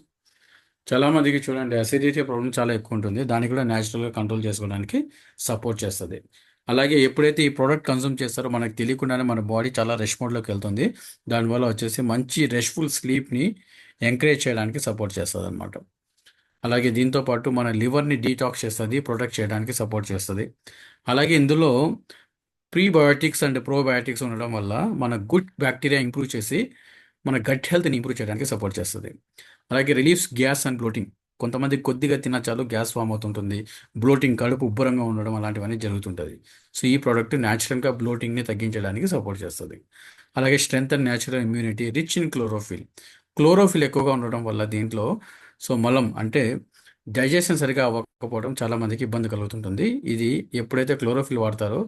చాలా మందికి చూడండి అసిడిటీ ప్రాబ్లం చాలా ఎక్కువ ఉంటుంది. దాన్ని కూడా న్యాచురల్గా కంట్రోల్ చేసుకోవడానికి సపోర్ట్ చేస్తుంది. అలాగే ఎప్పుడైతే ఈ ప్రోడక్ట్ కన్సూమ్ చేస్తారో మనకు తెలియకుండానే మన బాడీ చాలా రెస్ట్ మోడ్లోకి వెళ్తుంది. దానివల్ల వచ్చేసి మంచి రెస్ట్ఫుల్ స్లీప్ని ఎంకరేజ్ చేయడానికి సపోర్ట్ చేస్తుంది అనమాట. అలాగే దీంతో పాటు మన లివర్ని డీటాక్స్ చేస్తుంది, ప్రొటెక్ట్ చేయడానికి సపోర్ట్ చేస్తుంది. అలాగే ఇందులో ప్రీబయోటిక్స్ అండ్ ప్రోబయోటిక్స్ ఉండడం వల్ల మన గుడ్ బ్యాక్టీరియా ఇంప్రూవ్ చేసి మన గట్ హెల్త్ని ఇంప్రూవ్ చేయడానికి సపోర్ట్ చేస్తుంది. అలాగే రిలీఫ్స్ గ్యాస్ అండ్ బ్లోటింగ్, కొంతమంది కొద్దిగా తిన్నా చాలు గ్యాస్ ఫామ్ అవుతుంటుంది, బ్లోటింగ్ కడుపు ఉబ్బరంగా ఉండడం అలాంటివన్నీ జరుగుతుంటుంది. సో ఈ ప్రోడక్ట్ న్యాచురల్గా బ్లోటింగ్ని తగ్గించడానికి సపోర్ట్ చేస్తుంది. అలాగే strength and natural immunity, rich in chlorophyll ఎక్కువగా ఉండడం వల్ల దీంట్లో సో మలం అంటే డైజెషన్ సరిగా అవ్వకపోవడం చాలా మందికి ఇబ్బంది కలుగుతుంటుంది. ఇది ఎప్పుడైతే క్లోరోఫిల్ వాడతారో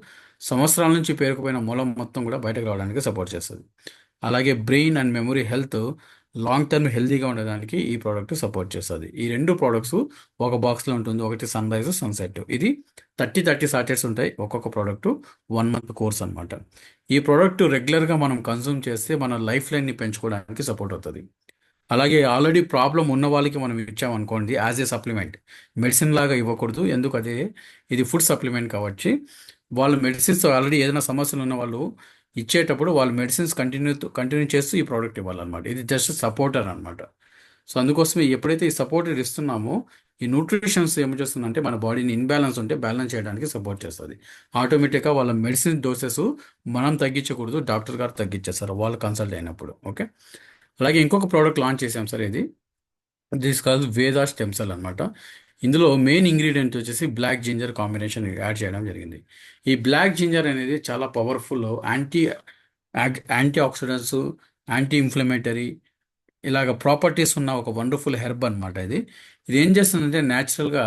సంవత్సరాల నుంచి పేరుకుపోయిన మూలం మొత్తం కూడా బయటకు రావడానికి సపోర్ట్ చేస్తుంది. అలాగే brain and memory health long term హెల్తీగా ఉండడానికి ఈ ప్రోడక్ట్ సపోర్ట్ చేస్తుంది. ఈ రెండు ప్రోడక్ట్స్ ఒక బాక్స్లో ఉంటుంది. ఒకటి సన్ రైజ్, సన్సెట్. ఇది 30 సాచెట్స్ ఉంటాయి. ఒక్కొక్క ప్రోడక్ట్ 1 month కోర్స్ అనమాట. ఈ ప్రోడక్ట్ రెగ్యులర్గా మనం కన్సూమ్ చేస్తే మన లైఫ్ లైన్ని పెంచుకోవడానికి సపోర్ట్ అవుతుంది. అలాగే ఆల్రెడీ ప్రాబ్లం ఉన్న వాళ్ళకి మనం ఇచ్చామనుకోండి యాజ్ ఏ సప్లిమెంట్, మెడిసిన్ లాగా ఇవ్వకూడదు. ఎందుకు అదే ఇది ఫుడ్ సప్లిమెంట్ కాబట్టి వాళ్ళు మెడిసిన్స్ ఆల్రెడీ ఏదైనా సమస్యలు ఉన్న వాళ్ళు ఇచ్చేటప్పుడు వాళ్ళు మెడిసిన్స్ కంటిన్యూ చేస్తూ ఈ ప్రోడక్ట్ ఇవ్వాలన్నమాట. ఇది జస్ట్ సపోర్టర్ అనమాట. సో అందుకోసమే ఎప్పుడైతే ఈ సపోర్టర్ ఇస్తున్నామో ఈ న్యూట్రిషన్స్ ఏం చేస్తుందంటే మన బాడీని ఇన్బ్యాలెన్స్ ఉంటే బ్యాలెన్స్ చేయడానికి సపోర్ట్ చేస్తుంది. ఆటోమేటిక్గా వాళ్ళ మెడిసిన్ డోసెస్ మనం తగ్గించకూడదు, డాక్టర్ గారు తగ్గించేస్తారు వాళ్ళు కన్సల్ట్ అయినప్పుడు. ఓకే. అలాగే ఇంకొక ప్రోడక్ట్ లాంచ్ చేసాం sir. This call Veda stem cell అనమాట. ఇందులో మెయిన్ ఇంగ్రీడియంట్ వచ్చేసి బ్లాక్ జింజర్ కాంబినేషన్ యాడ్ చేయడం జరిగింది. ఈ బ్లాక్ జింజర్ అనేది చాలా powerful anti oxidants, anti inflammatory ఇలాగ ప్రాపర్టీస్ ఉన్న ఒక వండర్ఫుల్ హెర్బ్ అనమాట. ఇది ఇది ఏం చేస్తుందంటే న్యాచురల్గా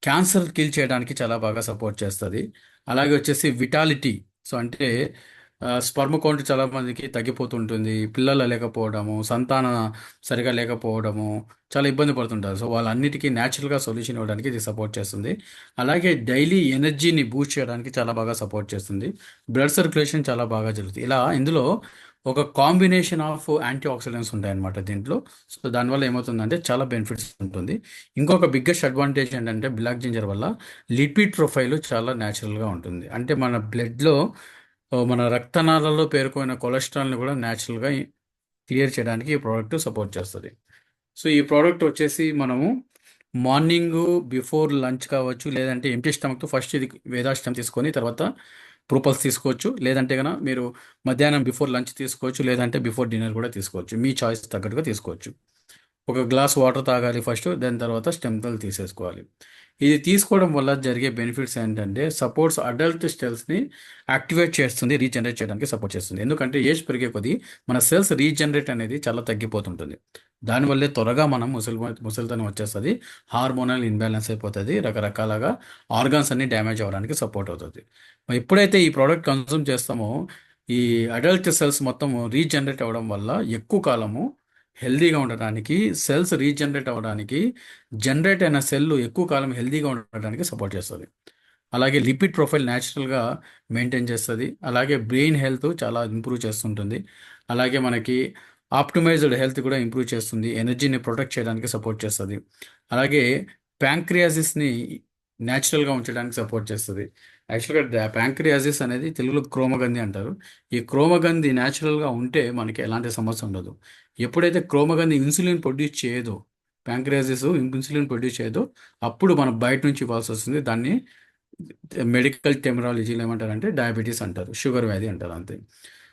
క్యాన్సర్ కిల్ చేయడానికి చాలా బాగా సపోర్ట్ చేస్తుంది. అలాగే వచ్చేసి విటాలిటీ, సో అంటే స్పర్మ్ కౌంట్ చాలా మందికి తగ్గిపోతుంటుంది, పిల్లలు లేకపోవడము, సంతాన సరిగా లేకపోవడము, చాలా ఇబ్బంది పడుతుంటారు. సో వాళ్ళన్నిటికీ న్యాచురల్గా సొల్యూషన్ ఇవ్వడానికి ఇది సపోర్ట్ చేస్తుంది. అలాగే డైలీ ఎనర్జీని బూస్ట్ చేయడానికి చాలా బాగా సపోర్ట్ చేస్తుంది. బ్లడ్ సర్క్యులేషన్ చాలా బాగా జరుగుతుంది. ఇలా ఇందులో ఒక కాంబినేషన్ ఆఫ్ యాంటీ ఆక్సిడెంట్స్ ఉంటాయన్నమాట దీంట్లో. సో దానివల్ల ఏమవుతుందంటే చాలా బెనిఫిట్స్ ఉంటుంది. ఇంకొక బిగ్గెస్ట్ అడ్వాంటేజ్ ఏంటంటే బ్లాక్ జింజర్ వల్ల లిపిడ్ ప్రొఫైల్ చాలా న్యాచురల్గా ఉంటుంది. అంటే మన బ్లడ్లో మన రక్తనాళాల్లో పేరుకున్న కొలెస్ట్రాల్ని కూడా న్యాచురల్గా క్లియర్ చేయడానికి ఈ ప్రోడక్ట్ సపోర్ట్ చేస్తుంది. సో ఈ ప్రోడక్ట్ వచ్చేసి మనము మార్నింగ్ బిఫోర్ లంచ్ కావచ్చు, లేదంటే ఎంటీ స్టమక్తో ఫస్ట్ ఇది వేదాష్టం తీసుకొని తర్వాత ప్రూపల్స్ తీసుకోవచ్చు, లేదంటే కనుక మీరు మధ్యాహ్నం బిఫోర్ లంచ్ తీసుకోవచ్చు, లేదంటే బిఫోర్ డిన్నర్ కూడా తీసుకోవచ్చు. మీ చాయిస్ తగ్గట్టుగా తీసుకోవచ్చు. ఒక గ్లాస్ వాటర్ తాగాలి ఫస్ట్, దాని తర్వాత స్టెమ్ సెల్ తీసేసుకోవాలి. ఇది తీసుకోవడం వల్ల జరిగే బెనిఫిట్స్ ఏంటంటే సపోర్ట్స్ అడల్ట్ సెల్స్ని యాక్టివేట్ చేస్తుంది, రీజనరేట్ చేయడానికి సపోర్ట్ చేస్తుంది. ఎందుకంటే ఏజ్ పెరిగే కొద్దీ మన సెల్స్ రీజనరేట్ అనేది చాలా తగ్గిపోతుంటుంది. దానివల్లే త్వరగా మనం ముసలితనం వచ్చేస్తుంది, హార్మోనల్ ఇన్బ్యాలెన్స్ అయిపోతుంది, రకరకాలుగా ఆర్గాన్స్ అన్ని డ్యామేజ్ అవ్వడానికి సపోర్ట్ అవుతుంది. మరి ఎప్పుడైతే ఈ ప్రోడక్ట్ కన్సూమ్ చేస్తామో ఈ అడల్ట్ సెల్స్ మొత్తం రీజనరేట్ అవ్వడం వల్ల ఎక్కువ కాలము హెల్దీగా ఉండడానికి, సెల్స్ రీజనరేట్ అవ్వడానికి, జనరేట్ అయిన సెల్ ఎక్కువ కాలం హెల్దీగా ఉండడానికి సపోర్ట్ చేస్తుంది. అలాగే లిపిడ్ ప్రొఫైల్ న్యాచురల్గా మెయింటైన్ చేస్తుంది. అలాగే బ్రెయిన్ హెల్త్ చాలా ఇంప్రూవ్ చేస్తుంటుంది. అలాగే మనకి ఆప్టిమైజ్డ్ హెల్త్ కూడా ఇంప్రూవ్ చేస్తుంది, ఎనర్జీని ప్రొటెక్ట్ చేయడానికి సపోర్ట్ చేస్తుంది. అలాగే ప్యాంక్రియాసిస్ని న్యాచురల్గా ఉంచడానికి సపోర్ట్ చేస్తుంది. యాక్చువల్గా ప్యాంక్రియాసిస్ అనేది తెలుగులో క్రోమగంది అంటారు. ఈ క్రోమగంది న్యాచురల్గా ఉంటే మనకి ఎలాంటి సమస్య ఉండదు. ఎప్పుడైతే క్రోమగంది ఇన్సులిన్ ప్రొడ్యూస్ చేయదో ప్యాంక్రియాసిస్ ఇన్సులిన్ ప్రొడ్యూస్ చేయదు, అప్పుడు మనం బయట నుంచి ఇవ్వాల్సి వస్తుంది. దాన్ని మెడికల్ టెర్మినాలజీలో ఏమంటారంటే డయాబెటీస్ అంటారు, షుగర్ వ్యాధి అంటారు అంతే.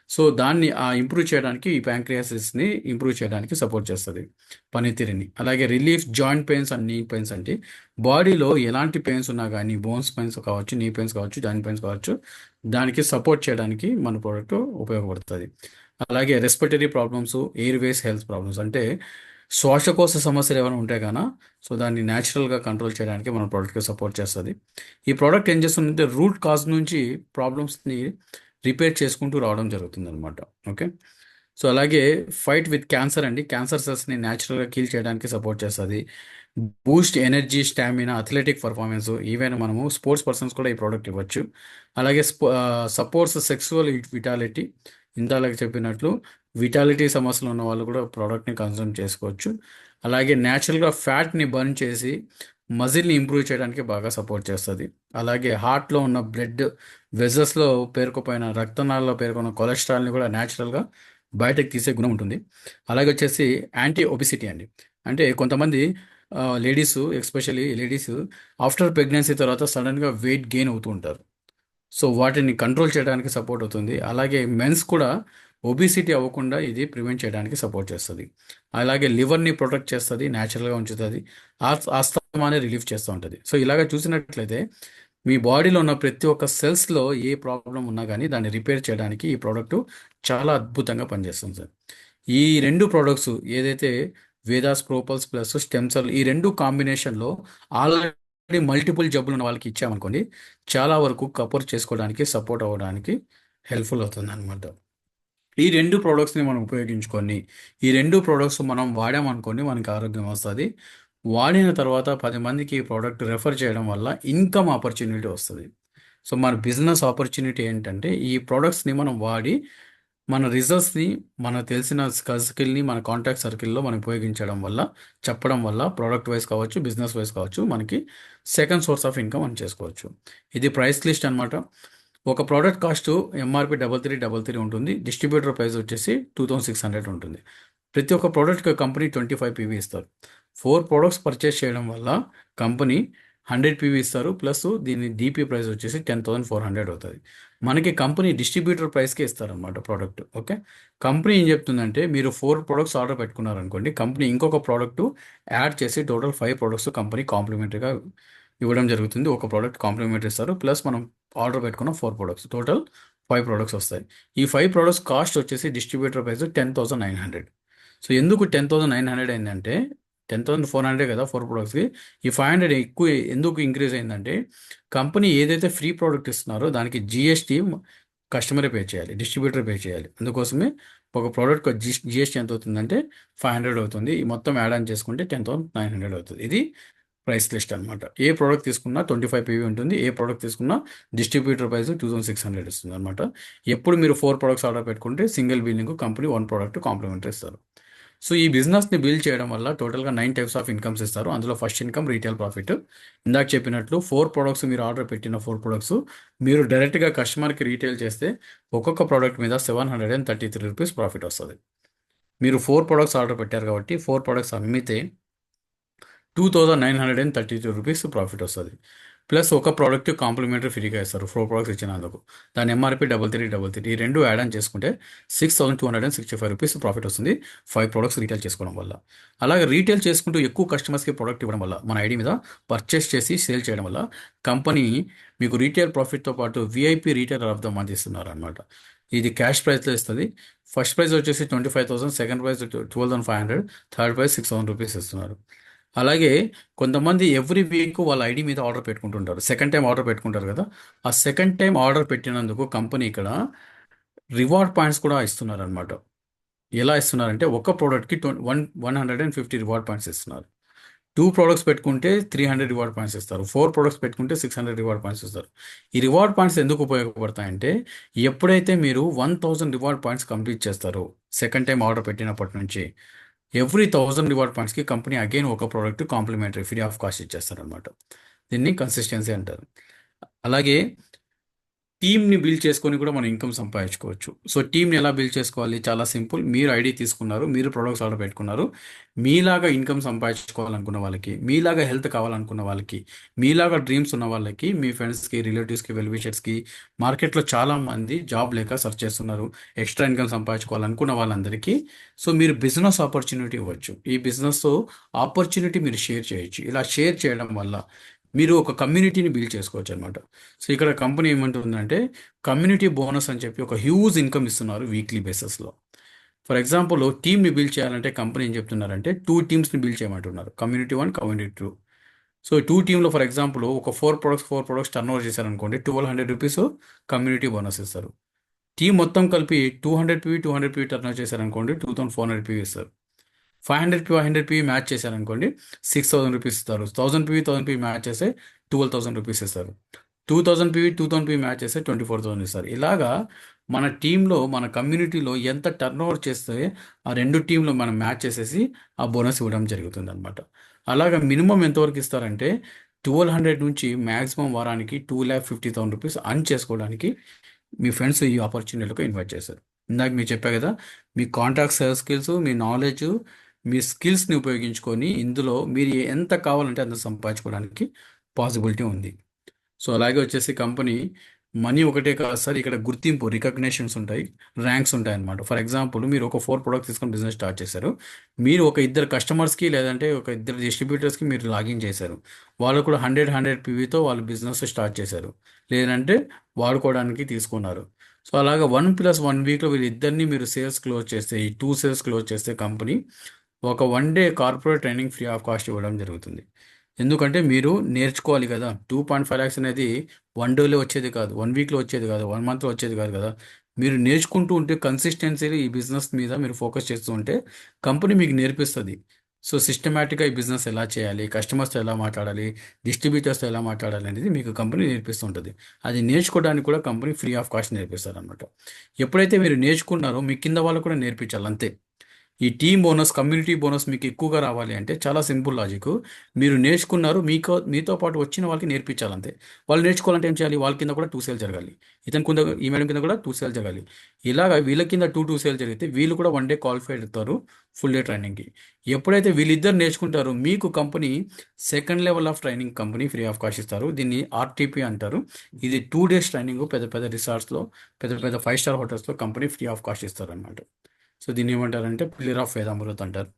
సో దాన్ని ఇంప్రూవ్ చేయడానికి ఈ ప్యాంక్రియాసిస్ని ఇంప్రూవ్ చేయడానికి సపోర్ట్ చేస్తుంది పనితీరుని. అలాగే రిలీఫ్ జాయింట్ పెయిన్స్ అండ్ నీ పెయిన్స్ అంటే బాడీలో ఎలాంటి పెయిన్స్ ఉన్నా కానీ, బోన్స్ పెయిన్స్ కావచ్చు, నీ పెయిన్స్ కావచ్చు, జాయింట్ పెయిన్స్ కావచ్చు, దానికి సపోర్ట్ చేయడానికి మన ప్రోడక్ట్ ఉపయోగపడుతుంది. అలాగే respiratory problems, Airways health problems అంటే శ్వాసకోశ సమస్యలు ఏమైనా ఉంటాయి కానీ, సో దాన్ని న్యాచురల్గా కంట్రోల్ చేయడానికి మన ప్రోడక్ట్కి సపోర్ట్ చేస్తుంది. ఈ ప్రోడక్ట్ ఏం చేస్తుందంటే రూట్ కాజ్ నుంచి ప్రాబ్లమ్స్ని రిపేర్ చేసుకుంటూ రావడం జరుగుతుంది అనమాట. ఓకే. సో అలాగే ఫైట్ విత్ క్యాన్సర్ అండి, క్యాన్సర్ సెల్స్ని న్యాచురల్గా కిల్ చేయడానికి సపోర్ట్ చేస్తుంది. Boost energy, stamina, athletic performance, even మనము స్పోర్ట్స్ పర్సన్స్ కూడా ఈ ప్రోడక్ట్ ఇవ్వచ్చు. అలాగే సపోర్ట్స్ సెక్సువల్ విటాలిటీ, ఇందాక చెప్పినట్లు విటాలిటీ సమస్యలు ఉన్న వాళ్ళు కూడా ప్రోడక్ట్ని కన్సూమ్ చేసుకోవచ్చు. అలాగే న్యాచురల్గా ఫ్యాట్ని బర్న్ చేసి మజిల్ని ఇంప్రూవ్ చేయడానికి బాగా సపోర్ట్ చేస్తుంది. అలాగే హార్ట్లో ఉన్న బ్లడ్ వెజల్స్లో పేరుకుపోయిన రక్తనాళాల్లో పేరుకున్న కొలెస్ట్రాల్ని కూడా న్యాచురల్గా బయటకు తీసే గుణం ఉంటుంది. అలాగే వచ్చేసి యాంటీ ఒబిసిటీ అండి, అంటే కొంతమంది ladies, especially ladies after pregnancy తర్వాత సడన్గా వెయిట్ గెయిన్ అవుతూ ఉంటారు. సో వాటిని కంట్రోల్ చేయడానికి సపోర్ట్ అవుతుంది. అలాగే మెన్స్ కూడా ఒబిసిటీ అవ్వకుండా ఇది ప్రివెంట్ చేయడానికి సపోర్ట్ చేస్తుంది. అలాగే లివర్ని ప్రొటెక్ట్ చేస్తుంది, న్యాచురల్గా ఉంచుతుంది, ఆస్తమాని రిలీఫ్ చేస్తూ ఉంటుంది. సో ఇలాగ చూసినట్లయితే మీ బాడీలో ఉన్న ప్రతి ఒక్క సెల్స్లో ఏ ప్రాబ్లం ఉన్నా కానీ దాన్ని రిపేర్ చేయడానికి ఈ ప్రోడక్ట్ చాలా అద్భుతంగా పనిచేస్తుంది సార్. ఈ రెండు ప్రోడక్ట్స్ ఏదైతే Vedas propulse plus stem cell, ఈ రెండు కాంబినేషన్లో ఆల్రెడీ మల్టిపుల్ జబ్బులు ఉన్న వాళ్ళకి ఇచ్చామనుకోండి, చాలా వరకు కవర్ చేసుకోవడానికి, సపోర్ట్ అవ్వడానికి హెల్ప్ఫుల్ అవుతుంది అనమాట. ఈ రెండు ప్రోడక్ట్స్ని మనం ఉపయోగించుకొని, ఈ రెండు ప్రోడక్ట్స్ మనం వాడామనుకోండి, మనకి ఆరోగ్యం వస్తుంది. వాడిన తర్వాత 10 మందికి ఈ ప్రోడక్ట్ రెఫర్ చేయడం వల్ల ఇన్కమ్ ఆపర్చునిటీ వస్తుంది. సో మన బిజినెస్ ఆపర్చునిటీ ఏంటంటే ఈ ప్రోడక్ట్స్ని మనం వాడి మన రిజల్ట్స్ని, మన తెలిసిన స్కిల్ని మన కాంటాక్ట్ సర్కిల్లో మనం ఉపయోగించడం వల్ల, చెప్పడం వల్ల ప్రోడక్ట్ వైజ్ కావచ్చు, బిజినెస్ వైజ్ కావచ్చు, మనకి సెకండ్ సోర్స్ ఆఫ్ ఇన్కమ్ అని చేసుకోవచ్చు. ఇది ప్రైస్ లిస్ట్ అనమాట. ఒక ప్రోడక్ట్ కాస్ట్ ఎంఆర్పి 3333 ఉంటుంది, డిస్ట్రిబ్యూటర్ ప్రైస్ వచ్చేసి 2600 ఉంటుంది. ప్రతి ఒక్క ప్రోడక్ట్కి కంపెనీ 25 పీవీ ఇస్తారు. 4 ప్రోడక్ట్స్ పర్చేస్ చేయడం వల్ల కంపెనీ 100 పీవీ ఇస్తారు, ప్లస్ దీని డిపి ప్రైస్ వచ్చేసి 10,400 అవుతుంది. మనకి కంపెనీ డిస్ట్రిబ్యూటర్ ప్రైస్కే ఇస్తారనమాట ప్రోడక్ట్. ఓకే. కంపెనీ ఏం చెప్తుందంటే మీరు 4 ప్రోడక్ట్స్ ఆర్డర్ పెట్టుకున్నారనుకోండి, కంపెనీ ఇంకొక ప్రోడక్ట్ యాడ్ చేసి టోటల్ 5 ప్రోడక్ట్స్ కంపెనీ కాంప్లిమెంటరీగా ఇవ్వడం జరుగుతుంది. ఒక ప్రోడక్ట్ కాంప్లిమెంటరీ ఇస్తారు, ప్లస్ మనం ఆర్డర్ పెట్టుకున్న 4 ప్రోడక్ట్స్, టోటల్ 5 ప్రోడక్ట్స్ వస్తాయి. ఈ 5 ప్రోడక్ట్స్ కాస్ట్ వచ్చేసి డిస్ట్రిబ్యూటర్ ప్రైస్ 10,900. సో ఎందుకు 10,900 అయిందంటే 10,400 కదా 4 ప్రోడక్ట్స్కి, ఈ 500 ఎక్కువ ఎందుకు ఇంక్రీజ్ అయిందంటే కంపెనీ ఏదైతే ఫ్రీ ప్రోడక్ట్ ఇస్తున్నారో దానికి జిఎస్టీ కస్టమరే పే చేయాలి, డిస్ట్రిబ్యూటర్ పే చేయాలి. అందుకోసమే ఒక ప్రోడక్ట్ జిఎస్టీ ఎంత అవుతుందంటే 500 అవుతుంది. ఈ మొత్తం యాడ్ ఆన్ చేసుకుంటే 10,900 అవుతుంది. ఇది ప్రైస్ లిస్ట్ అనమాట. ఏ ప్రోడక్ట్ తీసుకున్నా 25 పీవీ ఉంటుంది, ఏ ప్రోడక్ట్ తీసుకున్నా డిస్ట్రిబ్యూటర్ ప్రైస్ 2,600 ఇస్తుంది అనమాట. ఎప్పుడు మీరు 4 ప్రోడక్ట్స్ ఆర్డర్ పెట్టుకుంటే single billing company 1 product complimentary ఇస్తారు. సో ఈ బిజినెస్ని బిల్డ్ చేయడం వల్ల టోటల్గా 9 టైప్స్ ఆఫ్ ఇన్కమ్స్ ఇస్తారు. అందులో ఫస్ట్ ఇన్కమ్ రీటైల్ ప్రాఫిట్. ఇందాక చెప్పినట్లు 4 ప్రోడక్ట్స్ మీరు ఆర్డర్ పెట్టిన 4 ప్రోడక్ట్స్ మీరు డైరెక్ట్గా కస్టమర్కి రీటైల్ చేస్తే ఒక్కొక్క ప్రోడక్ట్ మీద 733 రూపీస్ ప్రాఫిట్ వస్తుంది. మీరు 4 ప్రోడక్ట్స్ ఆర్డర్ పెట్టారు కాబట్టి 4 ప్రోడక్ట్స్ అమ్మితే 2,932 రూపీస్ ప్రాఫిట్ వస్తుంది. ప్లస్ ఒక ప్రోడక్ట్ కాంప్లిమెంటరీ ఫ్రీగా ఇస్తారు 4 ప్రోడక్ట్స్ ఇచ్చినందుకు. దాని ఎంఆర్పి 3333. ఈ రెండు యాడ్ ఆన్ చేసుకుంటే 6,265 రూపీస్ ప్రాఫిట్ వస్తుంది 5 ప్రోడక్ట్స్ రీటైల్ చేసుకోవడం వల్ల. అలాగే రీటైల్ చేసుకుంటూ ఎక్కువ కస్టమర్స్కి ప్రోడక్ట్ ఇవ్వడం వల్ల, మన ఐడి మీద పర్చేస్ చేసి సేల్ చేయడం వల్ల కంపెనీ మీకు రీటైల్ ప్రాఫిట్తో పాటు VIP retailer of the month ఇస్తున్నారు అనమాట. ఇది క్యాష్ ప్రైస్లో ఇస్తుంది. ఫస్ట్ ప్రైజ్ వచ్చేసి 25,000, second prize 12,500, third prize 6,000 rupees ఇస్తున్నారు. అలాగే కొంతమంది ఎవ్రీ వీక్ వాళ్ళ ఐడి మీద ఆర్డర్ పెట్టుకుంటుంటారు, సెకండ్ టైం ఆర్డర్ పెట్టుకుంటారు కదా. ఆ సెకండ్ టైం ఆర్డర్ పెట్టినందుకు కంపెనీ ఇక్కడ రివార్డ్ పాయింట్స్ కూడా ఇస్తున్నారు అనమాట. ఎలా ఇస్తున్నారంటే ఒక ప్రోడక్ట్కి 150 రివార్డ్ పాయింట్స్ ఇస్తున్నారు. 2 ప్రోడక్ట్స్ పెట్టుకుంటే 300 రివార్డ్ పాయింట్స్ ఇస్తారు. 4 ప్రోడక్ట్స్ పెట్టుకుంటే 600 రివార్డ్ పాయింట్స్ ఇస్తారు. ఈ రివార్డ్ పాయింట్స్ ఎందుకు ఉపయోగపడతాయంటే ఎప్పుడైతే మీరు 1,000 రివార్డ్ పాయింట్స్ కంప్లీట్ చేస్తారో సెకండ్ టైం ఆర్డర్ పెట్టినప్పటి నుంచి, ఎవ్రీ 1,000 రివార్డ్ పాయింట్స్కి కంపెనీ అగైన్ ఒక product complementary free of cost ఇచ్చేస్తారు అనమాట. దీన్ని కన్సిస్టెన్సీ అంటారు. అలాగే టీమ్ని బిల్డ్ చేసుకొని కూడా మనం ఇన్కమ్ సంపాదించుకోవచ్చు. సో టీమ్ని ఎలా బిల్డ్ చేసుకోవాలి? చాలా సింపుల్. మీరు ఐడి తీసుకున్నారు, మీరు ప్రొడక్ట్స్ ఆర్డర్ పెట్టుకున్నారు. మీలాగా ఇన్కమ్ సంపాదించుకోవాలనుకున్న వాళ్ళకి, మీలాగా హెల్త్ కావాలనుకున్న వాళ్ళకి, మీలాగా డ్రీమ్స్ ఉన్న వాళ్ళకి, మీ ఫ్రెండ్స్కి, రిలేటివ్స్కి, వెల్ విషర్స్కి, మార్కెట్లో చాలా మంది జాబ్ లేక సెర్చ్ చేస్తున్నారు, ఎక్స్ట్రా ఇన్కమ్ సంపాదించుకోవాలనుకున్న వాళ్ళందరికీ సో మీరు బిజినెస్ ఆపర్చునిటీ ఇవ్వచ్చు. ఈ బిజినెస్ ఆపర్చునిటీ మీరు షేర్ చేయొచ్చు. ఇలా షేర్ చేయడం వల్ల మీరు ఒక కమ్యూనిటీని బిల్డ్ చేసుకోవచ్చు అనమాట. సో ఇక్కడ కంపెనీ ఏమంటుందంటే కమ్యూనిటీ బోనస్ అని చెప్పి ఒక హ్యూజ్ ఇన్కమ్ ఇస్తున్నారు వీక్లీ బేసిస్లో. ఫర్ ఎగ్జాంపుల్ టీమ్ని బిల్డ్ చేయాలంటే కంపెనీ ఏం చెప్తున్నారంటే 2 టీమ్స్ని బిల్డ్ చేయమంటున్నారు, కమ్యూనిటీ 1, కమ్యూనిటీ 2. సో 2 టీంలో ఫర్ ఎగ్జాంపుల్ ఒక 4 ప్రొడక్ట్స్ టర్న్ ఓవర్ చేశారనుకోండి, 1200 రూపీస్ కమ్యూనిటీ బోనస్ ఇస్తారు. టీం మొత్తం కలిపి 200 PV టర్న్ ఓవర్ చేశారనుకోండి, 2400 PV ఇస్తారు. 500 PV మ్యాచ్ చేశారనుకోండి, 6000 రూపీస్ ఇస్తారు. 1000 PV మ్యాచ్ చేస్తే 12000 రూపీస్ ఇస్తారు. 2000 PV మ్యాచ్ చేస్తే 24000 ఇస్తారు. ఇలాగా మన టీంలో, మన కమ్యూనిటీలో ఎంత టర్న్ ఓవర్ చేస్తే ఆ 2 టీంలో మనం మ్యాచ్ చేసేసి ఆ బోనస్ ఇవ్వడం జరుగుతుంది అనమాట. అలాగా మినిమం ఎంతవరకు ఇస్తారంటే 1200 నుంచి మ్యాక్సిమం వారానికి 2,50,000 రూపీస్ అర్న్ చేసుకోవడానికి మీ ఫ్రెండ్స్ ఈ ఆపర్చునిటీలకు ఇన్వైట్ చేశారు. ఇందాక మీకు చెప్పా కదా, మీ కాంటాక్ట్ స్కిల్స్, మీ నాలెడ్జ్, మీ స్కిల్స్ని ఉపయోగించుకొని ఇందులో మీరు ఎంత కావాలంటే అంత సంపాదించుకోవడానికి పాసిబిలిటీ ఉంది. సో అలాగే వచ్చేసి కంపెనీ మనీ ఒకటే కాదు సార్, ఇక్కడ గుర్తింపు, రికగ్నేషన్స్ ఉంటాయి, ర్యాంక్స్ ఉంటాయి అన్నమాట. ఫర్ ఎగ్జాంపుల్ మీరు ఒక 4 ప్రొడక్ట్స్ తీసుకొని బిజినెస్ స్టార్ట్ చేశారు. మీరు ఒక ఇద్దరు కస్టమర్స్కి లేదంటే ఒక ఇద్దరు డిస్ట్రిబ్యూటర్స్కి మీరు లాగిన్ చేశారు. వాళ్ళు కూడా 100 PVతో వాళ్ళు బిజినెస్ స్టార్ట్ చేశారు, లేదంటే వాడుకోవడానికి తీసుకున్నారు. సో అలాగా 1+1 వీక్లో వీళ్ళిద్దరిని మీరు సేల్స్ క్లోజ్ చేస్తే, ఈ 2 సేల్స్ క్లోజ్ చేస్తే కంపెనీ ఒక 1 day corporate training free of cost ఇవ్వడం జరుగుతుంది. ఎందుకంటే మీరు నేర్చుకోవాలి కదా. 2.5 lakhs అనేది 1 డేలో వచ్చేది కాదు, 1 వీక్లో వచ్చేది కాదు, 1 మంత్లో వచ్చేది కాదు కదా. మీరు నేర్చుకుంటూ ఉంటే కన్సిస్టెన్సీగా ఈ బిజినెస్ మీద మీరు ఫోకస్ చేస్తూ ఉంటే కంపెనీ మీకు నేర్పిస్తుంది. సో సిస్టమేటిక్గా ఈ బిజినెస్ ఎలా చేయాలి, కస్టమర్స్తో ఎలా మాట్లాడాలి, డిస్ట్రిబ్యూటర్స్తో ఎలా మాట్లాడాలి అనేది మీకు కంపెనీ నేర్పిస్తుంటుంది. అది నేర్చుకోవడానికి కూడా కంపెనీ ఫ్రీ ఆఫ్ కాస్ట్ నేర్పిస్తారు అనమాట. ఎప్పుడైతే మీరు నేర్చుకున్నారో మీ కింద వాళ్ళు కూడా నేర్పించాలి అంతే. ఈ టీమ్ బోనస్, కమ్యూనిటీ బోనస్ మీకు ఎక్కువగా రావాలి అంటే చాలా సింపుల్ లాజిక్. మీరు నేర్చుకున్నారు, మీతో పాటు వచ్చిన వాళ్ళకి నేర్పించాలంతే. వాళ్ళు నేర్చుకోవాలంటే ఏం చేయాలి? వాళ్ళ కింద కూడా 2 సేల్ జరగాలి, ఇతని కింద, ఈ మేడం కింద కూడా 2 సేల్ జరగాలి. ఇలాగ వీళ్ళ కింద 2 సేల్ జరిగితే వీళ్ళు కూడా 1 డే క్వాలిఫైడ్ అవుతారు ఫుల్ డే ట్రైనింగ్కి. ఎప్పుడైతే వీళ్ళిద్దరు నేర్చుకుంటారో మీకు company second level of training company free of cost ఇస్తారు. దీన్ని ఆర్టీపీ అంటారు. ఇది 2 days ట్రైనింగ్ పెద్ద పెద్ద రిసార్ట్స్లో, పెద్ద పెద్ద 5 స్టార్ హోటల్స్లో కంపెనీ ఫ్రీ ఆఫ్ కాస్ట్ ఇస్తారు అనమాట. సో దీన్ని ఏమంటారంటే పిల్లర్ ఆఫ్ వేదామృత్ అంటారు.